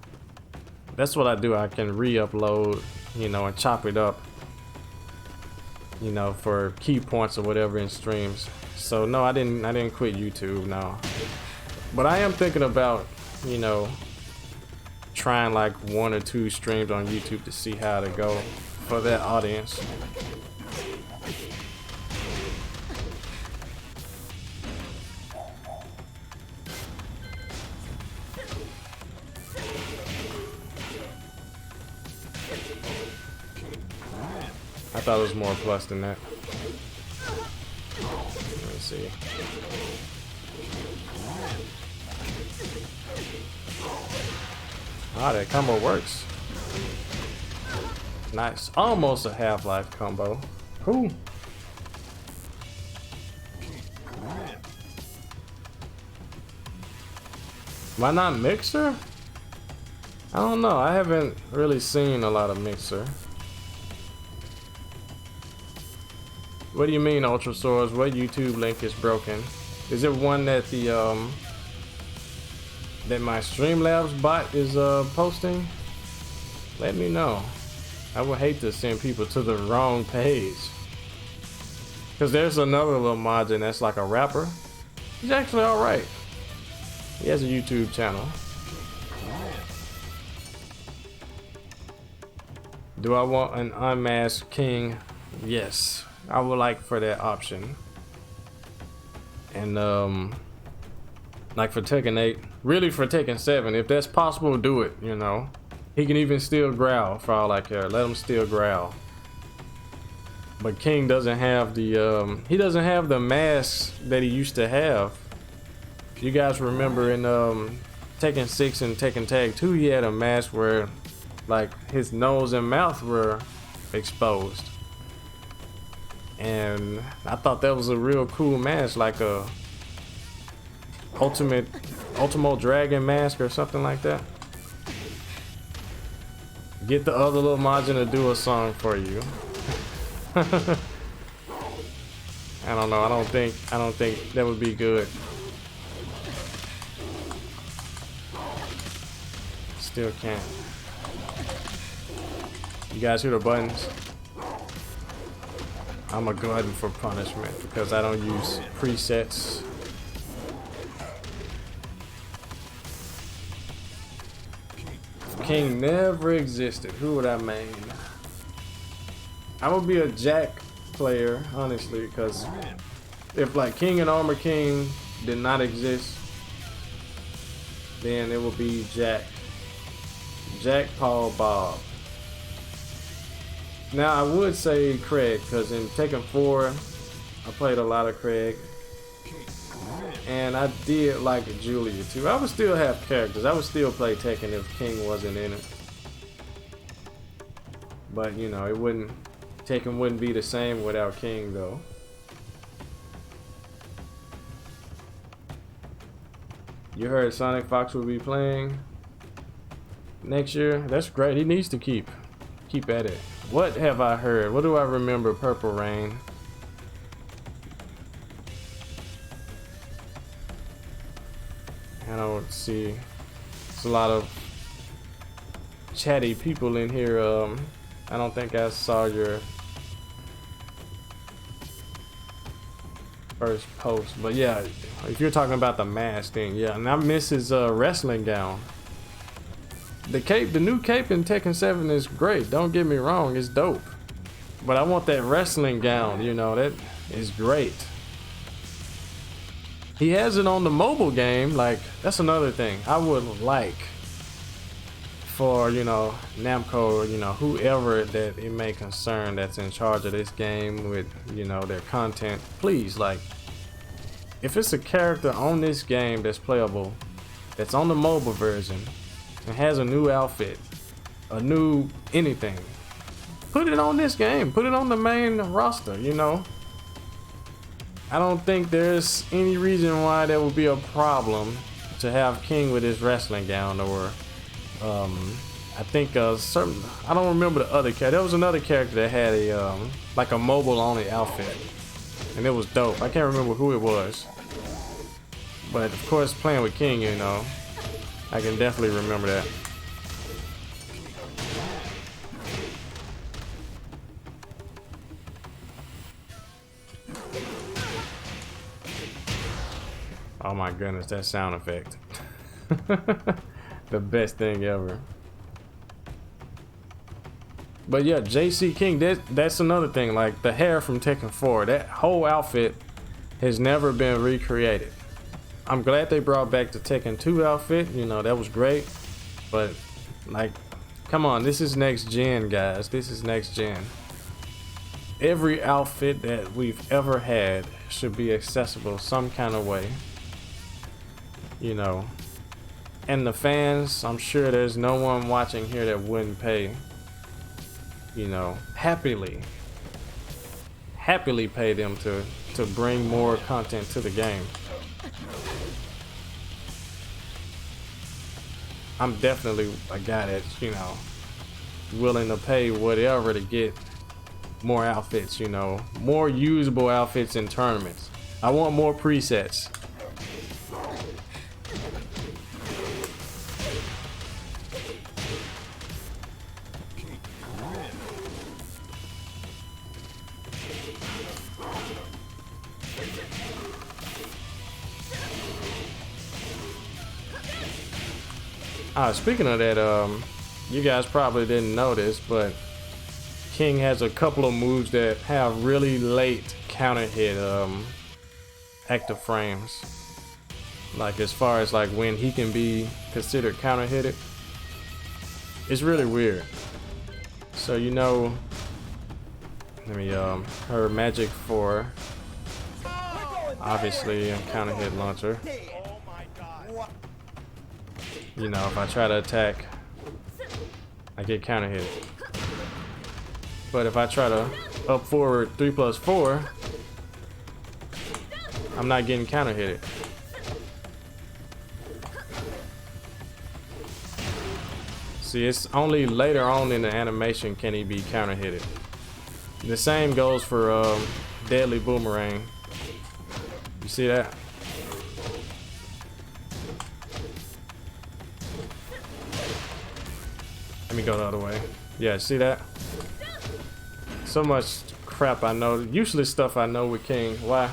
that's what I do. I can re-upload, you know, and chop it up, you know, for key points or whatever in streams. So no, I didn't quit YouTube, no. But I am thinking about, you know, trying like 1 or 2 streams on YouTube to see how to go for that audience. I thought it was more plus than that. Let me see. Ah, that combo works. Nice. Almost a Half-Life combo. Cool. Why not Mixer? I don't know. I haven't really seen a lot of Mixer. What do you mean, Ultra Swords? What YouTube link is broken? Is it one that the that my Streamlabs bot is posting? Let me know. I would hate to send people to the wrong page. Cause there's another Lil Majin that's like a rapper. He's actually alright. He has a YouTube channel. Do I want an unmasked King? Yes. I would like for that option. And like for Tekken 8, really for Tekken 7, if that's possible, do it, you know. He can even still growl for all I care. Let him still growl. But King doesn't have the he doesn't have the masks that he used to have. You guys remember in Tekken 6 and Tekken Tag 2, he had a mask where like his nose and mouth were exposed. And I thought that was a real cool mask, like a Ultimo Dragon mask or something like that. Get the other Lil Majin to do a song for you. I don't know. I don't think that would be good. Still can't. You guys hear the buttons? I'm a glutton for punishment because I don't use presets. If King never existed, who would I main? I would be a Jack player, honestly, because if like King and Armor King did not exist, then it would be Jack. Jack, Paul, Bob. Now I would say Craig, because in Tekken 4 I played a lot of Craig, and I did like Julia too. I would still have characters. I would still play Tekken if King wasn't in it, but you know, Tekken wouldn't be the same without King though. You heard Sonic Fox will be playing next year. That's great. He needs to keep at it. What have I heard? What do I remember? Purple Rain. I don't see. There's a lot of chatty people in here. I don't think I saw your first post, but yeah, if you're talking about the mask thing, yeah. And I miss his wrestling gown. The cape, the new cape in Tekken 7 is great. Don't get me wrong, it's dope. But I want that wrestling gown, you know, that is great. He has it on the mobile game, like, that's another thing. I would like for, you know, Namco, you know, whoever that it may concern that's in charge of this game with, you know, their content, please, like, if it's a character on this game that's playable, that's on the mobile version, and has a new outfit, a new anything, put it on this game, put it on the main roster, you know. I don't think there's any reason why there would be a problem to have King with his wrestling gown, or I think certain, I don't remember the other character. There was another character that had a like a mobile only outfit, and it was dope. I can't remember who it was, but of course playing with King, you know, I can definitely remember that. Oh my goodness, that sound effect. The best thing ever. But yeah, JC King, that's another thing. Like the hair from Tekken 4, that whole outfit has never been recreated. I'm glad they brought back the Tekken 2 outfit, you know, that was great. But like, come on, this is next gen, guys. This is next gen. Every outfit that we've ever had should be accessible some kind of way, you know. And the fans, I'm sure there's no one watching here that wouldn't pay, you know, happily pay them to bring more content to the game. I'm definitely a guy that's, you know, willing to pay whatever to get more outfits, you know, more usable outfits in tournaments. I want more presets. Speaking of that, you guys probably didn't notice, but King has a couple of moves that have really late counter hit active frames. Like as far as like when he can be considered counter hitted, it's really weird. So you know, let me her magic 4, obviously counter hit launcher. You know, if I try to attack, I get counter hit. But if I try to up forward 3+4, I'm not getting counter hit. See, it's only later on in the animation can he be counter hitted. The same goes for deadly boomerang. You see that? Let me go the other way. Yeah, see that? So much crap I know. Useless stuff I know with King. Why?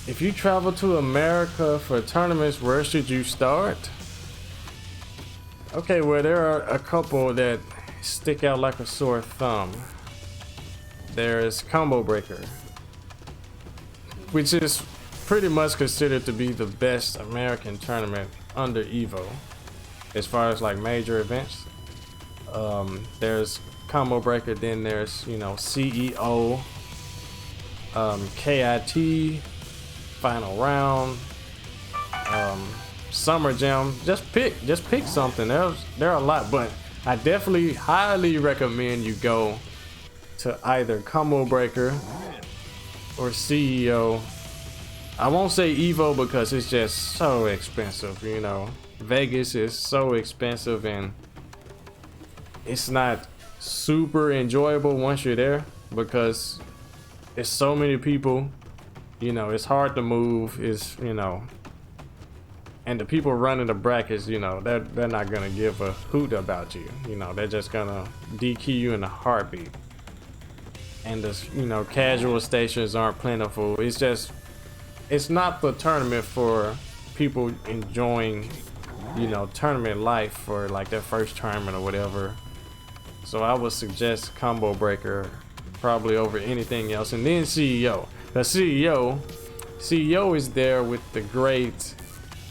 If you travel to America for tournaments, where should you start? Okay, well, there are a couple that stick out like a sore thumb. There's Combo Breaker, which is pretty much considered to be the best American tournament under Evo as far as like major events. There's Combo Breaker, then there's, you know, CEO, KIT, Final Round, Summer Jam. Just pick something. There are a lot, but I definitely highly recommend you go to either Combo Breaker or CEO. I won't say Evo because it's just so expensive, you know. Vegas is so expensive and it's not super enjoyable once you're there because it's so many people, you know, it's hard to move, it's, you know, and the people running the brackets, you know, they're not gonna give a hoot about you, you know, they're just gonna DQ you in a heartbeat. And the, you know, casual stations aren't plentiful. It's just, it's not the tournament for people enjoying, you know, tournament life for like their first tournament or whatever. So I would suggest Combo Breaker probably over anything else, and then CEO. The CEO is there with the great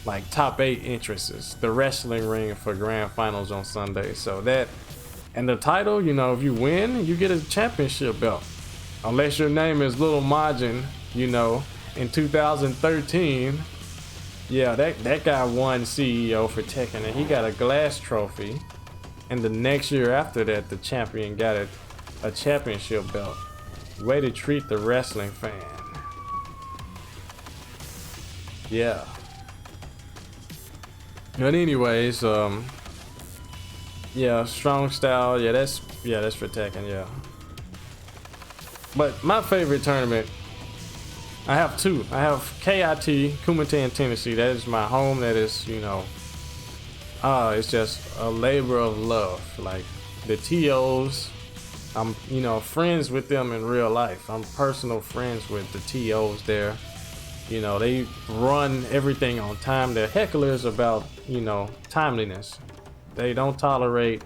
like top 8 entrances, the wrestling ring for grand finals on Sunday. So that, and the title, you know, if you win, you get a championship belt. Unless your name is Lil Majin, you know, in 2013. Yeah, that guy won CEO for Tekken and he got a glass trophy. And the next year after that, the champion got it a championship belt. Way to treat the wrestling fan. Yeah. But anyways, yeah, strong style. Yeah, that's for Tekken. Yeah. But my favorite tournament, I have two. I have KIT, Kumite in Tennessee. That is my home. That is, you know, it's just a labor of love. Like the TOs, I'm, you know, friends with them in real life. I'm personal friends with the TOs there. You know, they run everything on time. They're hecklers about, you know, timeliness. They don't tolerate,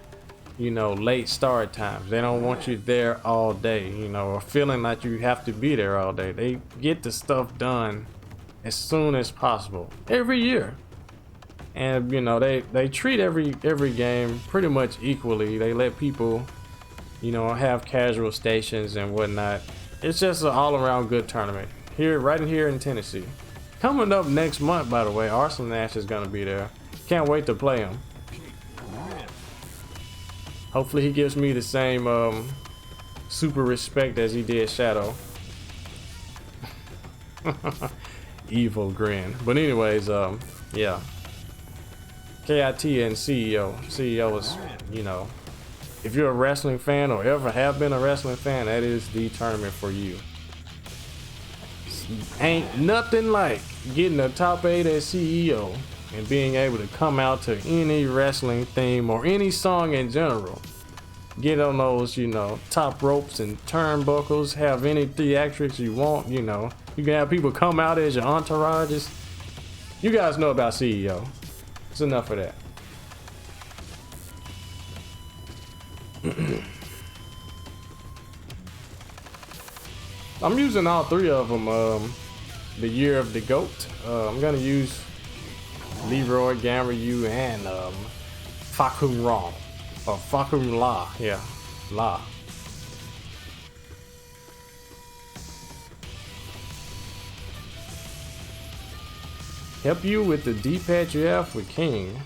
you know, late start times. They don't want you there all day, you know, or feeling like you have to be there all day. They get the stuff done as soon as possible every year. And, you know, they treat every game pretty much equally. They let people, you know, have casual stations and whatnot. It's just an all-around good tournament here, right here in Tennessee. Coming up next month, by the way, Arsenal Nash is gonna be there. Can't wait to play him. Hopefully he gives me the same super respect as he did Shadow. Evil grin. But anyways, yeah. KIT and CEO. CEO is, you know, if you're a wrestling fan or ever have been a wrestling fan, that is the tournament for you. Ain't nothing like getting a top 8 at CEO and being able to come out to any wrestling theme or any song in general. Get on those, you know, top ropes and turnbuckles, have any theatrics you want, you know. You can have people come out as your entourages. You guys know about CEO. It's enough of that. I'm using all three of them the year of the GOAT. I'm gonna use Leroy, Ganryu, and Fakum Ra or Fakum La. Yeah, La. Help you with the D-pad you have with King.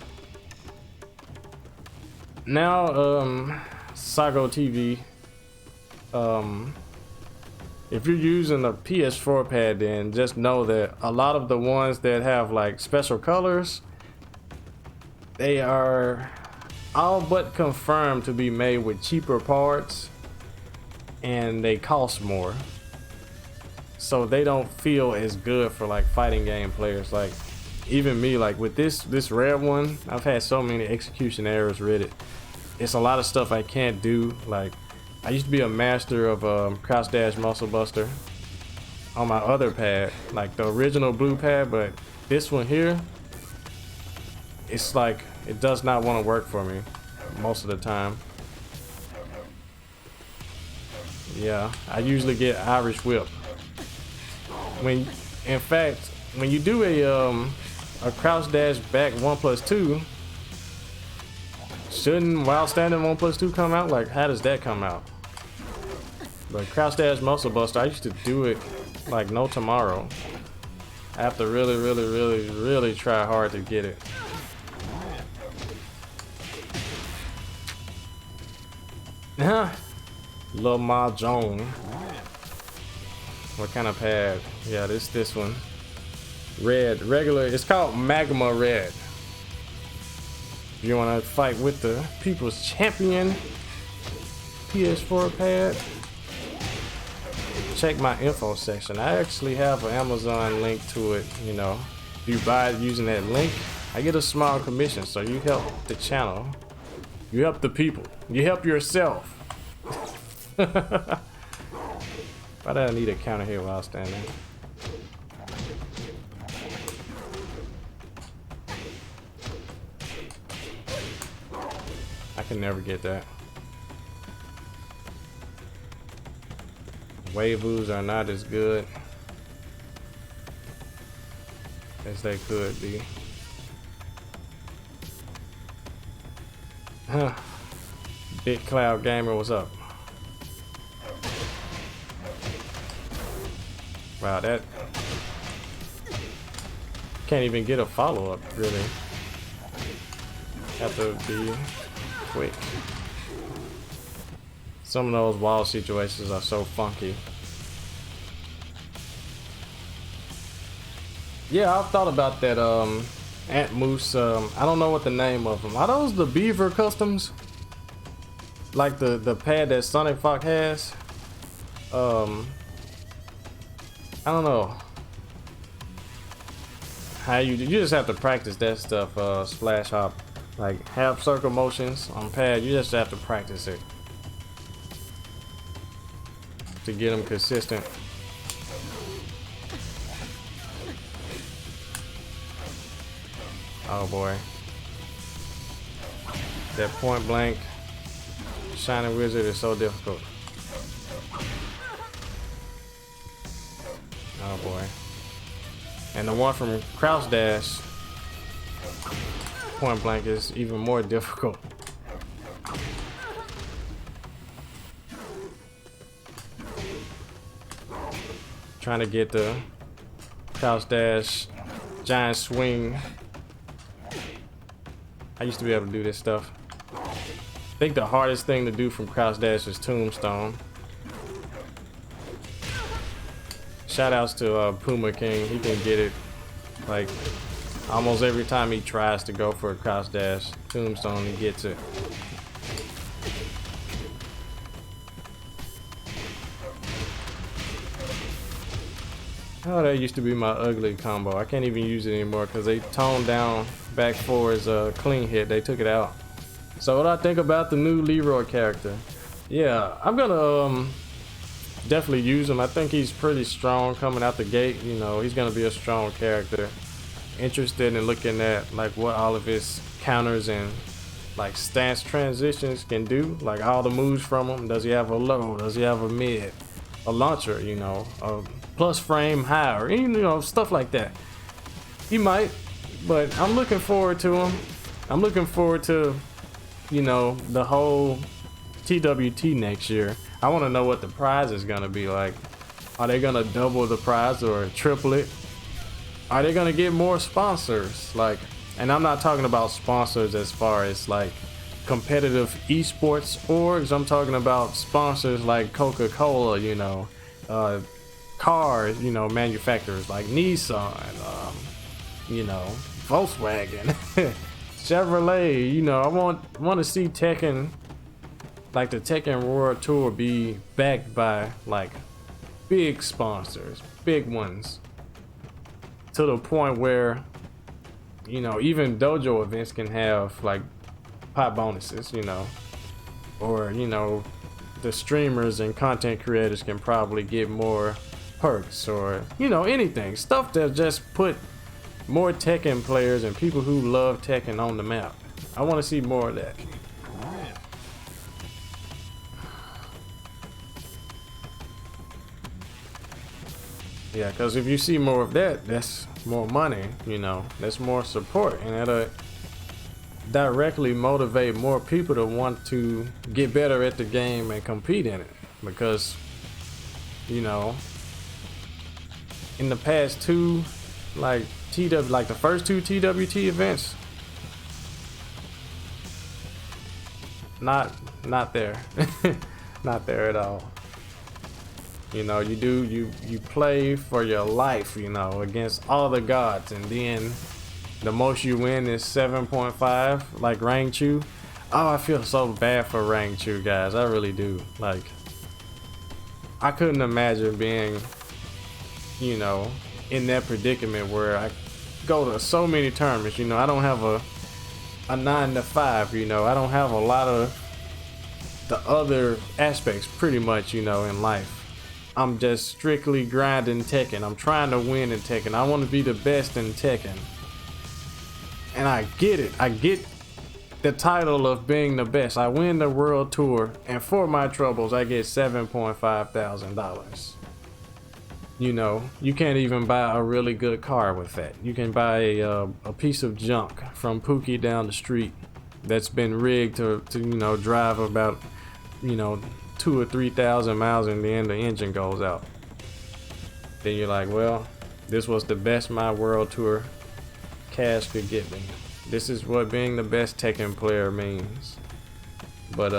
Now, Sago TV. If you're using a PS4 pad, then just know that a lot of the ones that have like special colors, they are all but confirmed to be made with cheaper parts and they cost more. So they don't feel as good for like fighting game players. Like even me, like with this red one, I've had so many execution errors with it. It's a lot of stuff I can't do. Like I used to be a master of crouch dash muscle buster on my other pad, like the original blue pad, but this one here, it's like it does not want to work for me most of the time. Yeah, I usually get Irish whip. In fact, when you do a crouch dash back 1+2, shouldn't while standing 1+2 come out? Like how does that come out? But crouch dash muscle buster, I used to do it like no tomorrow. I have to really try hard to get it. Lil Majin. What kind of pad? Yeah, this one. Red, regular. It's called Magma Red. If you want to fight with the People's Champion PS4 pad, check my info section. I actually have an Amazon link to it. You know, if you buy it using that link, I get a small commission. So you help the channel, you help the people, you help yourself. Why did I need a counter here while standing? I can never get that. Waivus are not as good as they could be. Huh. Big Cloud Gamer, what's up? Wow, that can't even get a follow-up, really. Have to be quick. Some of those wall situations are so funky. Yeah, I've thought about that Ant Moose. I don't know what the name of them. Are those the Beaver customs? Like the pad that Sonic Fox has? I don't know. How you just have to practice that stuff, splash hop. Like half circle motions on pad, you just have to practice it to get them consistent. Oh boy. That point blank Shining Wizard is so difficult. Oh boy. And the one from Crouch Dash point blank is even more difficult. Trying to get the Crouch Dash giant swing. I used to be able to do this stuff. I think the hardest thing to do from Crouch Dash is Tombstone. Shout outs to Puma King. He can get it like almost every time he tries to go for a Crouch Dash. Tombstone, he gets it. Oh, that used to be my ugly combo. I can't even use it anymore because they toned down back four's clean hit. They took it out. So what I think about the new Leroy character? Yeah, I'm gonna definitely use him. I think he's pretty strong coming out the gate. You know, he's gonna be a strong character. Interested in looking at like what all of his counters and like stance transitions can do. Like all the moves from him. Does he have a low? Does he have a mid? A launcher? You know, a plus frame high, or you know, stuff like that. He might, but I'm looking forward to him. I'm looking forward to, you know, the whole TWT next year. I want to know what the prize is gonna be like. Are they gonna double the prize or triple it? Are they gonna get more sponsors? Like, and I'm not talking about sponsors as far as like competitive esports orgs. I'm talking about sponsors like Coca-Cola, you know, cars, you know, manufacturers like Nissan, you know, Volkswagen, Chevrolet. You know, I want to see Tekken, like the Tekken World Tour, be backed by like big sponsors, big ones, to the point where, you know, even dojo events can have like pot bonuses, you know, or, you know, the streamers and content creators can probably get more perks, or, you know, anything, stuff that just put more Tekken players and people who love Tekken on the map. I want to see more of that. Yeah, because if you see more of that, that's more money, you know, that's more support, and that'll directly motivate more people to want to get better at the game and compete in it. Because, you know, in the past two, like the first two TWT events, not there. Not there at all. You know, you play for your life, you know, against all the gods, and then the most you win is 7.5, like Rangchu. Oh, I feel so bad for Rangchu, guys. I really do. Like, I couldn't imagine being, you know, in that predicament where I go to so many tournaments. You know, I don't have a 9 to 5, you know. I don't have a lot of the other aspects, pretty much, you know, in life. I'm just strictly grinding Tekken. I'm trying to win in Tekken. I want to be the best in Tekken. And I get it. I get the title of being the best. I win the World Tour, and for my troubles, I get $7.5 thousand. You know, you can't even buy a really good car with that. You can buy a piece of junk from Pookie down the street that's been rigged to you know, drive about, you know, 2,000 or 3,000 miles, and then the engine goes out. Then you're like, well, this was the best my World Tour cash could get me. This is what being the best Tekken player means. But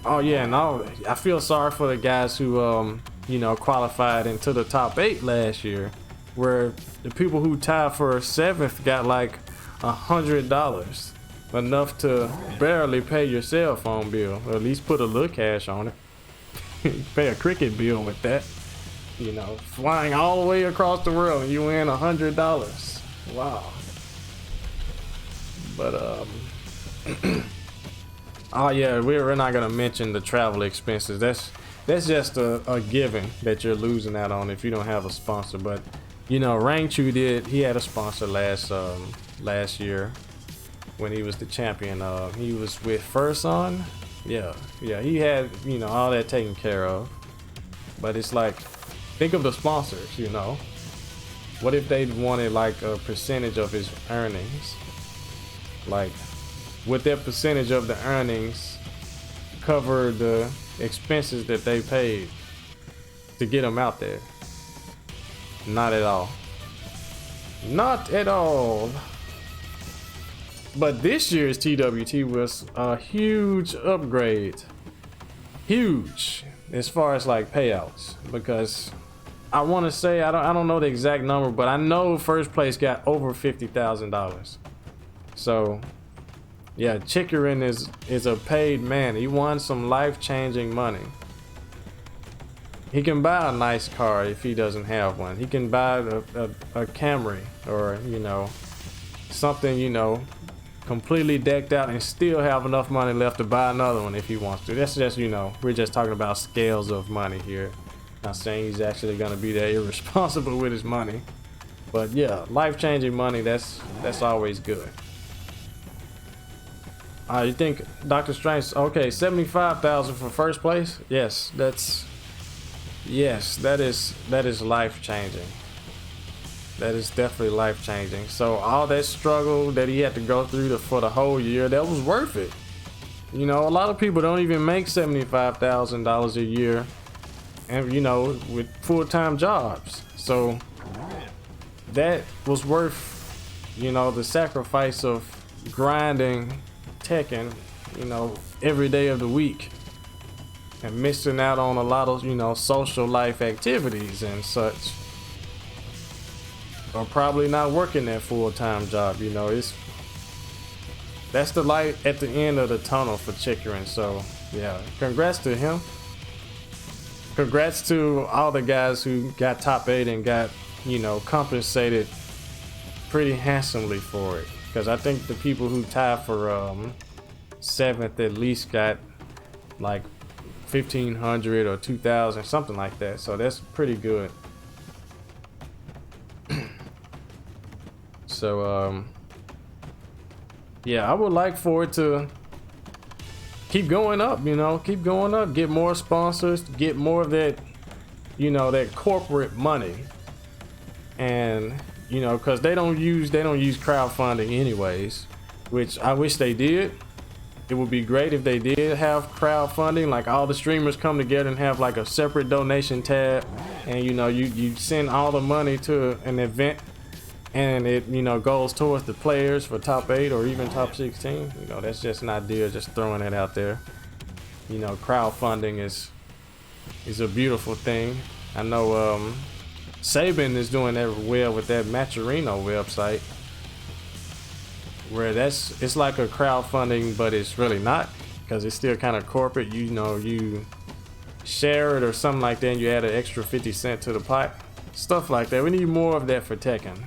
Oh yeah, and I feel sorry for the guys who you know, qualified into the top 8 last year, where the people who tied for 7th got like $100, enough to barely pay your cell phone bill, or at least put a little cash on it. Pay a cricket bill with that. You know, flying all the way across the world and you win $100. Wow. But oh yeah, we're not gonna mention the travel expenses. That's just a given that you're losing out on if you don't have a sponsor. But you know, Rangchu he had a sponsor last year when he was the champion. He was with Furson. Yeah, he had, you know, all that taken care of. But it's like, think of the sponsors, you know. What if they wanted like a percentage of his earnings? Like, would their percentage of the earnings cover the expenses that they paid to get him out there? Not at all. Not at all. But this year's TWT was a huge upgrade. Huge as far as like payouts, because I want to say, I don't know the exact number, but I know first place got over $50,000. So yeah, Chikurin is a paid man. He won some life-changing money. He can buy a nice car if he doesn't have one. He can buy a Camry, or you know, something, you know, completely decked out, and still have enough money left to buy another one if he wants to. That's just, you know, we're just talking about scales of money here. Not saying he's actually gonna be that irresponsible with his money, but yeah, life-changing money, that's always good. You think Dr. Strange? Okay, 75,000 for first place. Yes, that is life-changing. That is definitely life-changing. So all that struggle that he had to go through for the whole year, that was worth it. You know, a lot of people don't even make $75,000 a year, and you know, with full-time jobs. So that was worth, you know, the sacrifice of grinding Tekken, you know, every day of the week, and missing out on a lot of, you know, social life activities and such, or probably not working that full-time job. You know, that's the light at the end of the tunnel for Chikurin. So yeah, congrats to him. Congrats to all the guys who got top 8 and got, you know, compensated pretty handsomely for it. Because I think the people who tied for 7th at least got like 1,500 or 2,000, something like that. So that's pretty good. So yeah, I would like for it to keep going up, you know, keep going up, get more sponsors, get more of that, you know, that corporate money. And you know, because they don't use crowdfunding anyways, which I wish they did. It would be great if they did have crowdfunding, like all the streamers come together and have like a separate donation tab, and you know, you send all the money to an event, and it, you know, goes towards the players for top 8 or even top 16. You know, that's just an idea, just throwing it out there. You know, crowdfunding is a beautiful thing. I know Saban is doing that well with that Matcherino website, where it's like a crowdfunding, but it's really not, because it's still kind of corporate. You know, you share it or something like that, and you add an extra 50 cents to the pot, stuff like that. We need more of that for Tekken.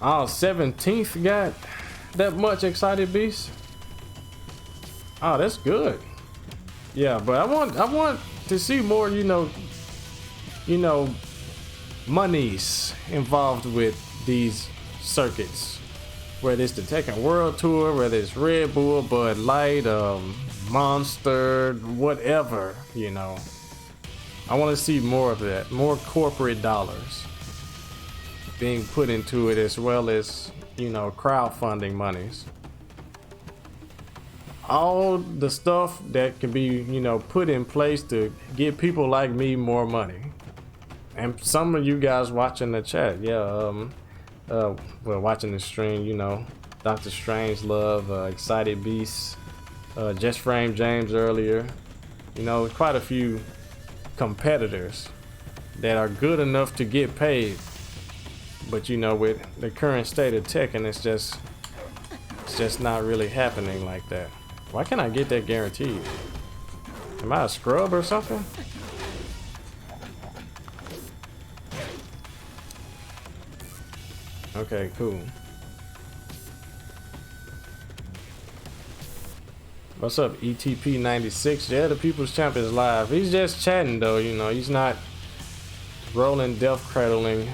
Oh, 17th got that much excited beast. Oh, that's good. Yeah, but I want to see more, you know, monies involved with these circuits, whether it's the Tekken World Tour, whether it's Red Bull, Bud Light, Monster, whatever, you know. I want to see more of that, more corporate dollars being put into it, as well as, you know, crowdfunding monies. All the stuff that can be, you know, put in place to give people like me more money. And some of you guys watching the chat, yeah, well, watching the stream, you know, Dr. Strangelove, Excited Beast, Just Frame James earlier. You know, quite a few competitors that are good enough to get paid. But you know, with the current state of Tekken, it's just not really happening like that. Why can't I get that guaranteed? Am I a scrub or something? Okay, cool. What's up, ETP96? Yeah, the People's Champ is live. He's just chatting though, you know, he's not rolling death cradling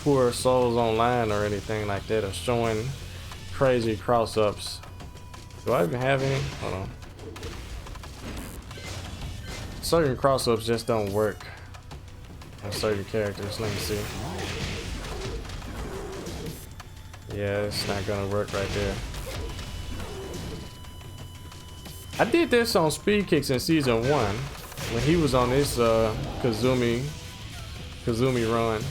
poor souls online or anything like that, or showing crazy cross-ups. Do I even have any? Hold on. Certain cross-ups just don't work on certain characters. Let me see. Yeah, it's not gonna work right there. I did this on Speed Kicks in season 1 when he was on this Kazumi run.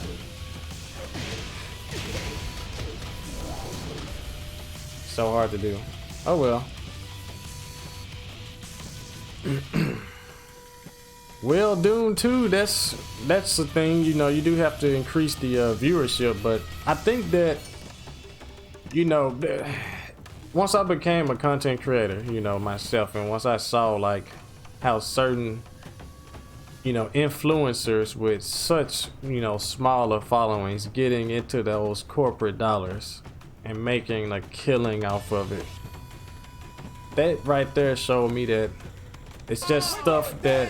So hard to do. Oh well. Well, Doom 2, that's the thing, you know, you do have to increase the viewership, but I think that, you know, once I became a content creator, you know, myself, and once I saw like how certain, you know, influencers with such, you know, smaller followings getting into those corporate dollars and making a killing off of it, that right there showed me that it's just stuff that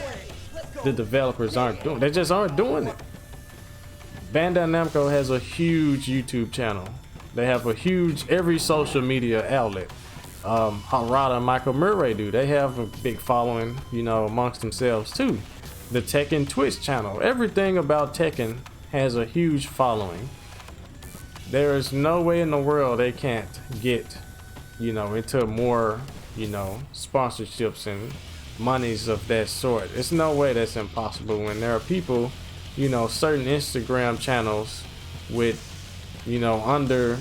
the developers aren't doing. They just aren't doing it. Bandai Namco has a huge YouTube channel. They have a huge every social media outlet. Harada and Michael Murray do. They have a big following, you know, amongst themselves too. The Tekken Twitch channel. Everything about Tekken has a huge following. There is no way in the world they can't get, you know, into more, you know, sponsorships and monies of that sort. It's no way that's impossible when there are people, you know, certain Instagram channels with, you know, under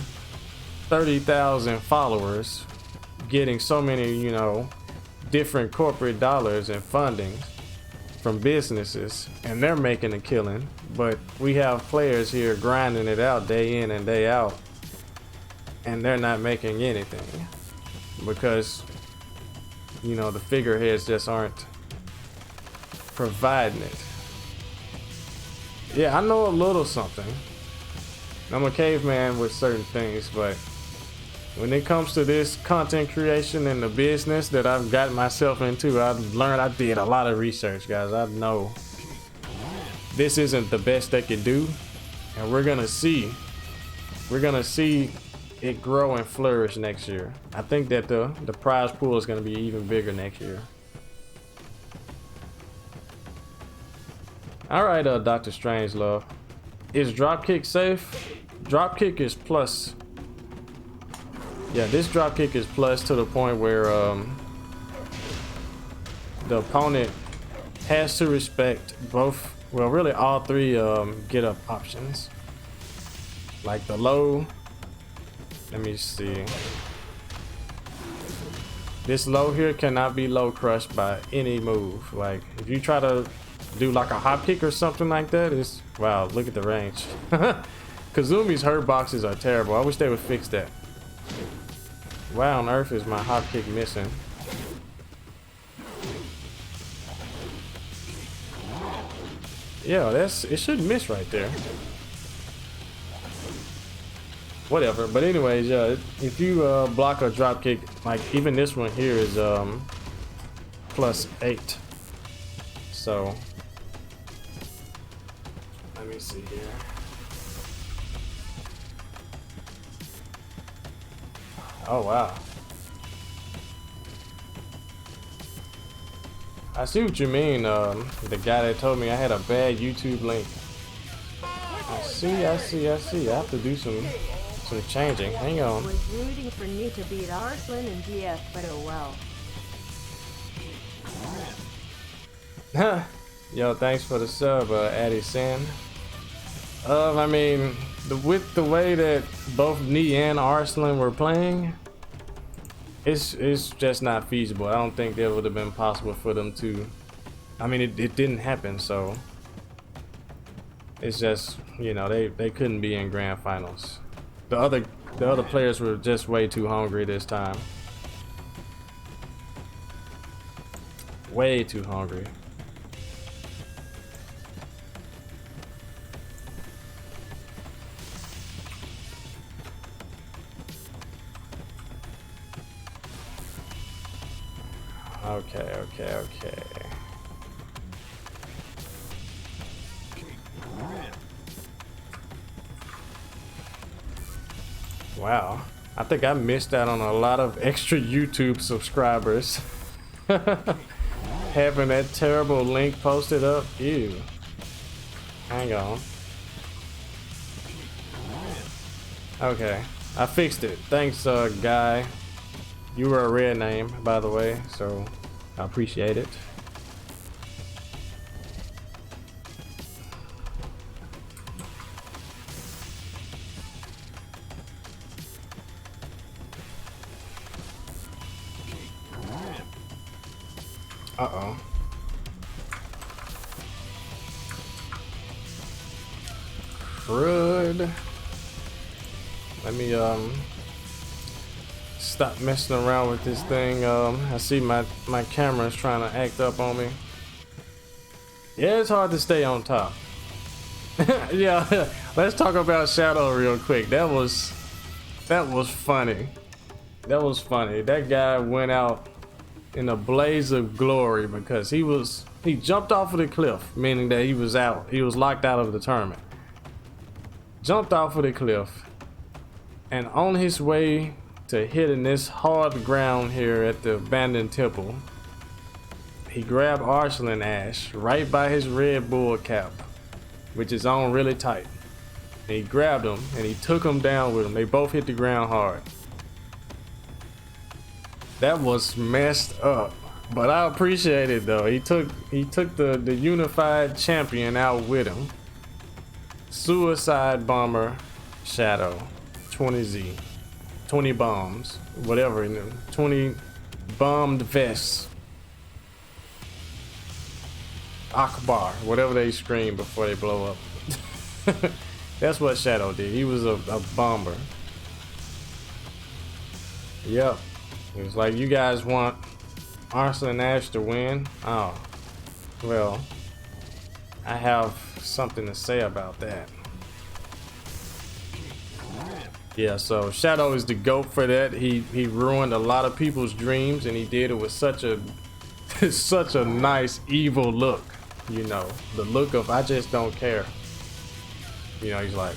30,000 followers getting so many, you know, different corporate dollars and funding from businesses, and they're making a killing. But we have players here grinding it out day in and day out, and they're not making anything because, you know, the figureheads just aren't providing it. Yeah, I know a little something. I'm a caveman with certain things, but when it comes to this content creation and the business that I've gotten myself into, I've learned, I did a lot of research, guys. I know this isn't the best they could do, and we're gonna see it grow and flourish next year. I think that the prize pool is gonna be even bigger next year. All right, Dr. Strangelove, is dropkick safe? Dropkick is plus. Yeah, this dropkick is plus to the point where the opponent has to respect both, well, really all three get up options. Like the low, let me see. This low here cannot be low crushed by any move. Like if you try to do like a hop kick or something like that, it's, wow, look at the range. Kazumi's hurt boxes are terrible. I wish they would fix that. Why on earth is my hop kick missing? Yeah, it should miss right there. Whatever, but anyways, yeah, if you block a drop kick, like even this one here is +8. So let me see here. Oh wow. I see what you mean, the guy that told me I had a bad YouTube link. I see. I have to do some changing. Hang on. Was rooting for you to beat Arslan and GF, but oh well. Yo, thanks for the sub, Addy Sin. I mean, with the way that both Knee and Arslan were playing, it's just not feasible. I don't think that would have been possible for them to. I mean, it didn't happen, so it's just, you know, they couldn't be in grand finals. The other players were just way too hungry this time. Way too hungry. Okay. Wow, I think I missed out on a lot of extra YouTube subscribers. Having that terrible link posted up. Ew. Hang on. Okay, I fixed it. Thanks, guy. You were a rare name, by the way, so I appreciate it. Uh-oh. Crud. Let me stop messing around with this thing. I see my camera is trying to act up on me. Yeah, it's hard to stay on top. Yeah, let's talk about Shadow real quick. That was funny. That was funny. That guy went out in a blaze of glory because he jumped off of the cliff, meaning that he was locked out of the tournament. Jumped off of the cliff, and on his way to hitting this hard ground here at the abandoned temple, he grabbed Arslan Ash right by his Red Bull cap, which is on really tight. And he grabbed him and he took him down with him. They both hit the ground hard. That was messed up, but I appreciate it though. He took the unified champion out with him. Suicide Bomber Shadow 20Z, 20 bombs, whatever, 20 bombed vests. Akbar, whatever they scream before they blow up. That's what Shadow did. He was a bomber. Yep. It was like, you guys want Arslan Ash to win? Oh, well, I have something to say about that. Yeah, so Shadow is the GOAT for that. He ruined a lot of people's dreams, and he did it with such a such a nice evil look. You know, the look of I just don't care. You know, he's like,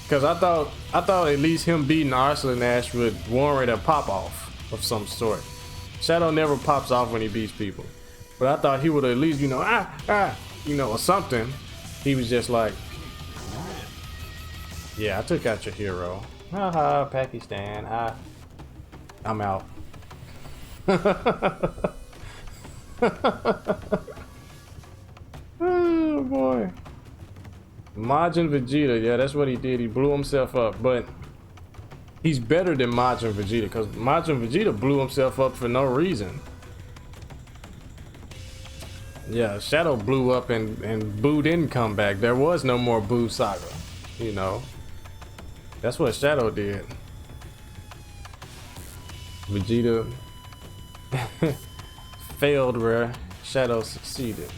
because I thought at least him beating Arslan Ash would warrant a pop off of some sort. Shadow never pops off when he beats people, but I thought he would at least, you know, you know, or something. He was just like, yeah, I took out your hero. Haha, Pakistan. I'm out. Oh boy. Majin Vegeta, yeah, that's what he did. He blew himself up, but he's better than Majin Vegeta because Majin Vegeta blew himself up for no reason. Yeah, Shadow blew up and Boo didn't come back. There was no more Boo saga, you know. That's what Shadow did. Vegeta failed where Shadow succeeded.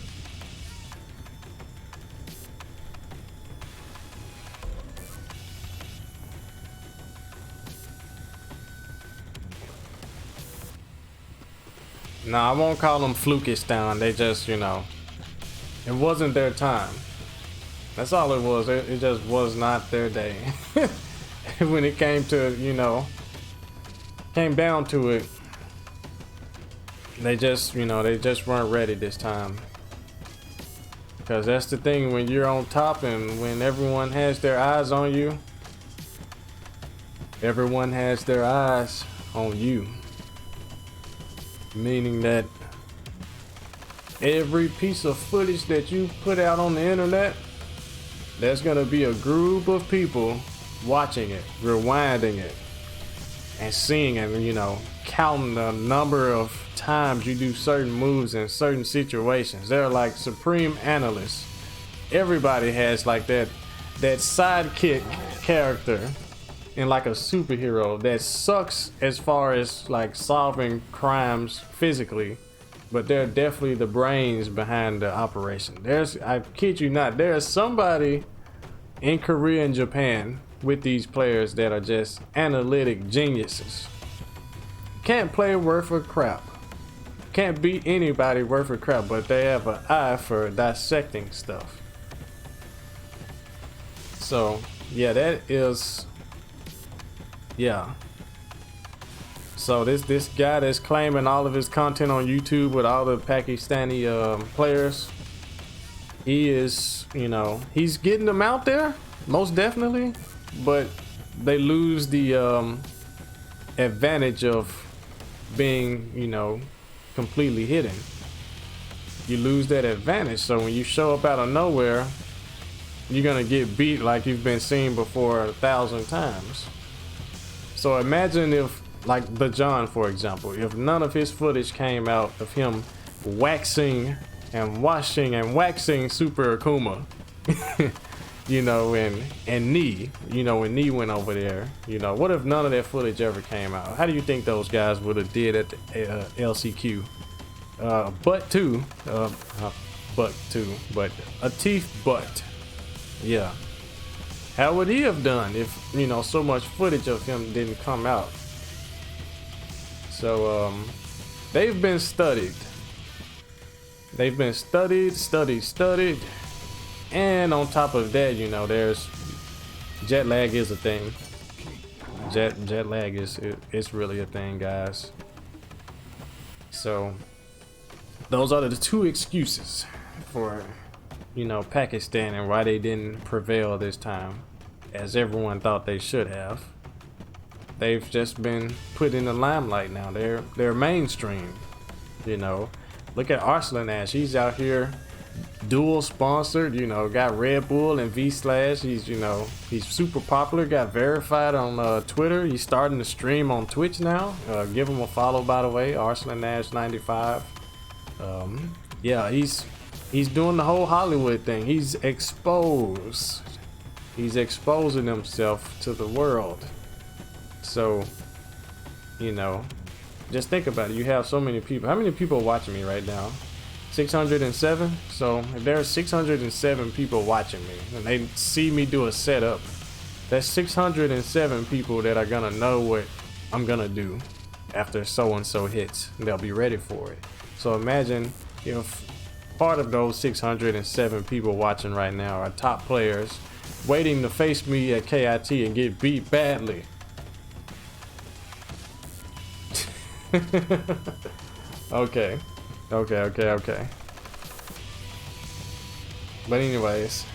Nah, I won't call them Flukistan. They just, you know, it wasn't their time. That's all it was. It just was not their day. When it came to, you know, came down to it, they just, you know, they just weren't ready this time. Because that's the thing, when you're on top and when everyone has their eyes on you, everyone has their eyes on you. Meaning that every piece of footage that you put out on the internet, there's gonna be a group of people watching it, rewinding it, and seeing and, you know, counting the number of times you do certain moves in certain situations. They're like supreme analysts. Everybody has like that sidekick character in like a superhero that sucks as far as like solving crimes physically, but they're definitely the brains behind the operation. I kid you not, there's somebody in Korea and Japan with these players that are just analytic geniuses. Can't play worth a crap. Can't beat anybody worth a crap, but they have an eye for dissecting stuff. So yeah, that is, yeah. So this guy that's claiming all of his content on YouTube with all the Pakistani players, he is, you know, he's getting them out there, most definitely, but they lose the advantage of being, you know, completely hidden. You lose that advantage, so when you show up out of nowhere, you're gonna get beat like you've been seen before 1,000 times. So imagine if, like the John, for example, if none of his footage came out of him waxing and washing and waxing Super Akuma, you know, and Knee, you know, when Knee went over there, you know, what if none of that footage ever came out? How do you think those guys would have did at the LCQ? But a teeth butt. Yeah. How would he have done if, you know, so much footage of him didn't come out? So they've been studied. They've been studied. And on top of that, you know, there's jet lag is a thing. Jet lag it's really a thing, guys. So those are the two excuses for, you know, Pakistan and why they didn't prevail this time, as everyone thought they should have. They've just been put in the limelight now. They're mainstream, you know. Look at Arslan Ash. He's out here dual sponsored, you know, got Red Bull and V Slash. He's, you know, he's super popular, got verified on Twitter. He's starting to stream on Twitch now. Give him a follow, by the way, Arslan Ash 95. Yeah, he's doing the whole Hollywood thing. He's exposed. He's exposing himself to the world. So, you know, just think about it. You have so many people. How many people are watching me right now? 607. So if there are 607 people watching me and they see me do a setup, that's 607 people that are gonna know what I'm gonna do after so and so hits. They'll be ready for it. So imagine if part of those 607 people watching right now are top players waiting to face me at KIT and get beat badly. Okay. But anyways,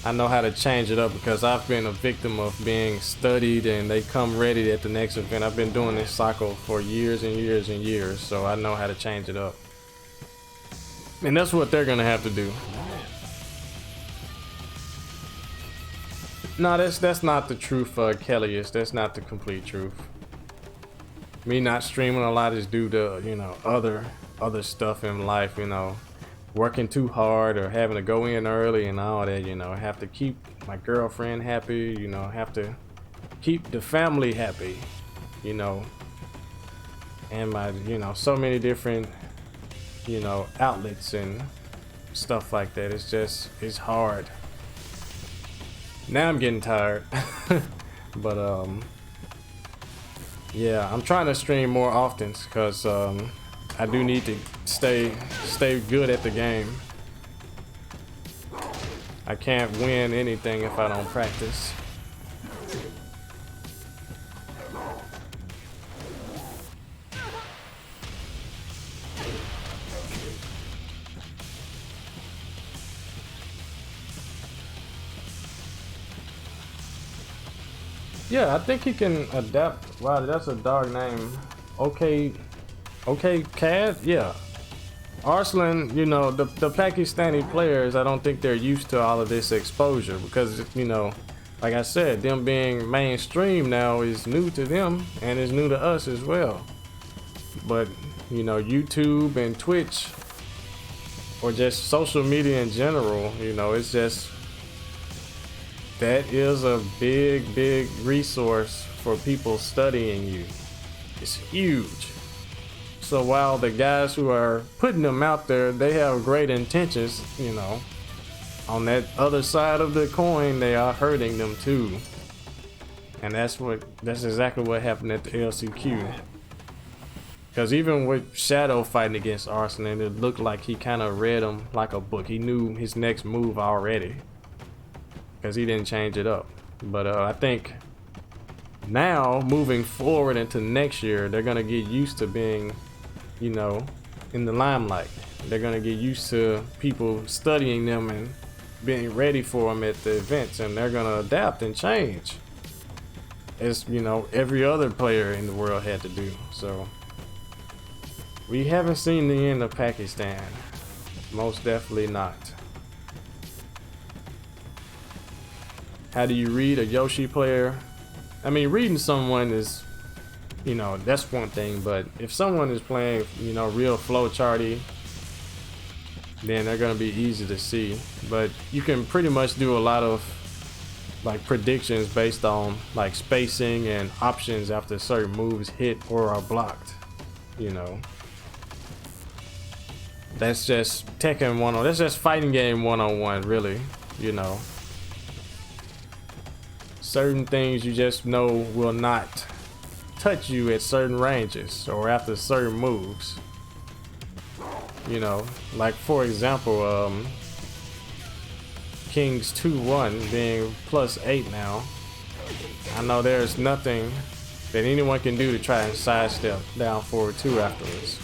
I know how to change it up because I've been a victim of being studied and they come ready at the next event. I've been doing this cycle for years and years and years, so I know how to change it up. And that's what they're gonna have to do. No, that's not the truth, Kellyus. That's not the complete truth. Me not streaming a lot is due to, you know, other stuff in life, you know, working too hard or having to go in early and all that, you know. I have to keep my girlfriend happy, you know, have to keep the family happy, you know, and my, you know, so many different, you know, outlets and stuff like that. It's just, it's hard. Now I'm getting tired. But yeah, I'm trying to stream more often because I do need to stay good at the game. I can't win anything if I don't practice. Yeah, I think he can adapt. Wow, that's a dog name. Okay, Cad. Yeah, Arslan. You know, the Pakistani players. I don't think they're used to all of this exposure because, you know, like I said, them being mainstream now is new to them and is new to us as well. But you know, YouTube and Twitch, or just social media in general, you know, it's just, that is a big resource for people studying you. It's huge. So while the guys who are putting them out there, they have great intentions, you know, on that other side of the coin, they are hurting them too. And that's exactly what happened at the LCQ. Because even with Shadow fighting against Arslan, it looked like he kind of read him like a book. He knew his next move already, because he didn't change it up. But I think now, moving forward into next year, they're going to get used to being, you know, in the limelight. They're going to get used to people studying them and being ready for them at the events, and they're going to adapt and change, as, you know, every other player in the world had to do. So we haven't seen the end of Pakistan. Most definitely not. How do you read a Yoshi player? I mean, reading someone is, you know, that's one thing, but if someone is playing, you know, real flowcharty, then they're gonna be easy to see. But you can pretty much do a lot of like predictions based on like spacing and options after certain moves hit or are blocked, you know. That's just Tekken 101. That's just fighting game 101, really, you know. Certain things you just know will not touch you at certain ranges or after certain moves. You know, like for example, King's 2-1 being +8 now. I know there's nothing that anyone can do to try and sidestep down forward 2 afterwards.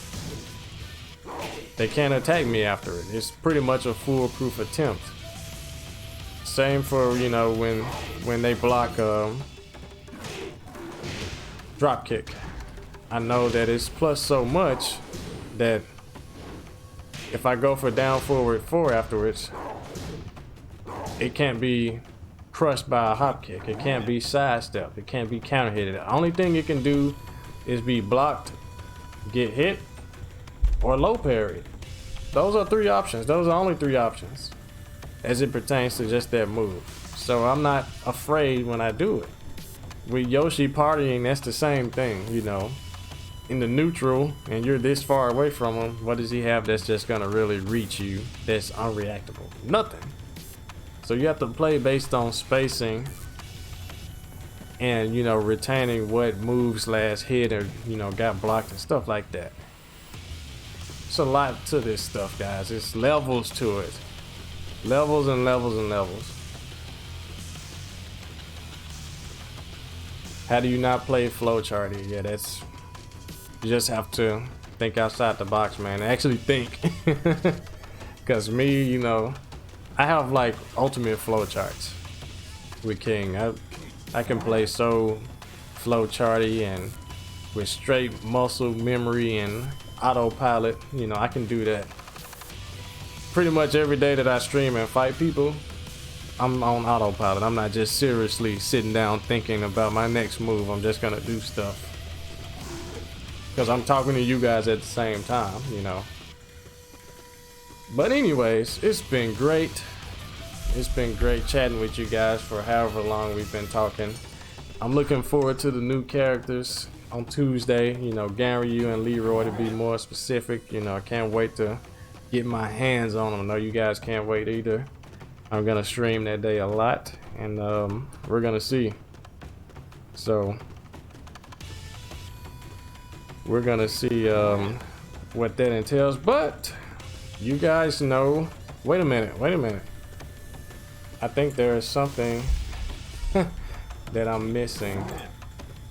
They can't attack me after it. It's pretty much a foolproof attempt. Same for, you know, when they block drop kick. I know that it's plus so much that if I go for down forward 4 afterwards, it can't be crushed by a hop kick. It can't be sidestepped. It can't be counter hit. The only thing it can do is be blocked, get hit, or low parry. Those are 3 options. Those are only 3 options as it pertains to just that move. So I'm not afraid when I do it. With Yoshi partying, that's the same thing, you know. In the neutral, and you're this far away from him, what does he have that's just gonna really reach you, that's unreactable? Nothing. So you have to play based on spacing and, you know, retaining what moves last hit or, you know, got blocked and stuff like that. It's a lot to this stuff, guys. It's levels to it. Levels and levels and levels. How do you not play flowcharty? Yeah, that's, you just have to think outside the box, man. Actually think. Cause me, you know, I have like ultimate flowcharts with King. I can play so flowcharty and with straight muscle memory and autopilot. You know, I can do that. Pretty much every day that I stream and fight people, I'm on autopilot. I'm not just seriously sitting down thinking about my next move. I'm just gonna do stuff because I'm talking to you guys at the same time, you know. But anyways, it's been great. It's been great chatting with you guys for however long we've been talking. I'm looking forward to the new characters on Tuesday. You know, Ganryu and Leroy, to be more specific. You know, I can't wait to get my hands on them. I know you guys can't wait either. I'm gonna stream that day a lot, and we're gonna see. So we're gonna see what that entails. But you guys know, wait a minute. I think there is something that I'm missing.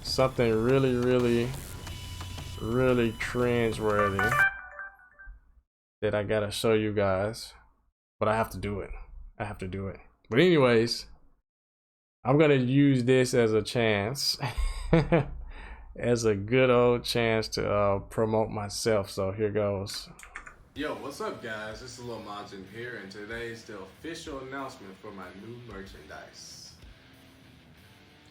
Something really cringe-worthy that I gotta show you guys. But I have to do it. But anyways, I'm gonna use this as a chance, as a good old chance to promote myself. So here goes. Yo, what's up, guys? This is Lil Majin here, and today is the official announcement for my new merchandise.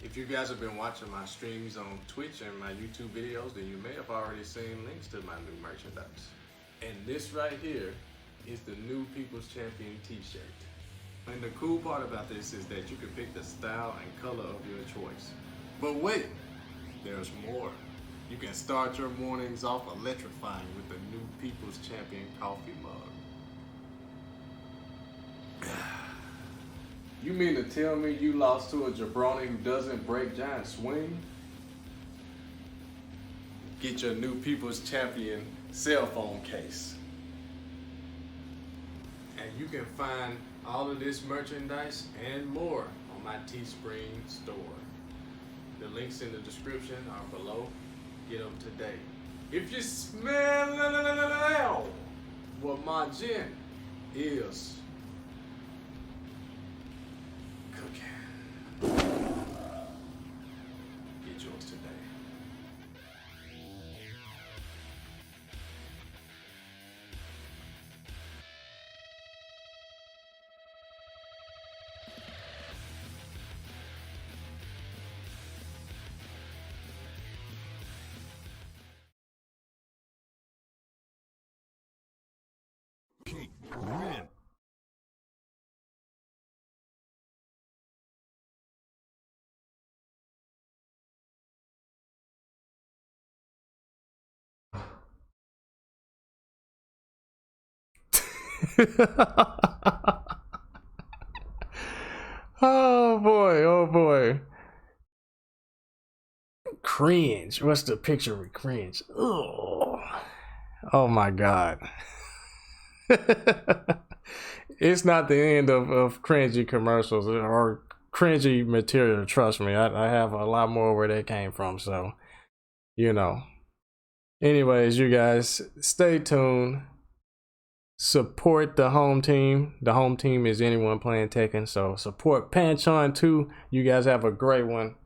If you guys have been watching my streams on Twitch and my YouTube videos, then you may have already seen links to my new merchandise. And this right here is the new People's Champion t-shirt. And the cool part about this is that you can pick the style and color of your choice. But wait, there's more. You can start your mornings off electrifying with the new People's Champion coffee mug. You mean to tell me you lost to a jabroni who doesn't break giant swing? Get your new People's Champion cell phone case. And you can find all of this merchandise and more on my Teespring store. The links in the description are below. Get them today. If you smell what Majin is cooking, get yours today. King, win. Oh boy, oh boy. Cringe. What's the picture with cringe? Ugh. Oh my god. It's not the end of cringy commercials or cringy material, trust me. I have a lot more where that came from, so you know. Anyways, you guys stay tuned. Support the home team. The home team is anyone playing Tekken, so support Panchon too. You guys have a great one.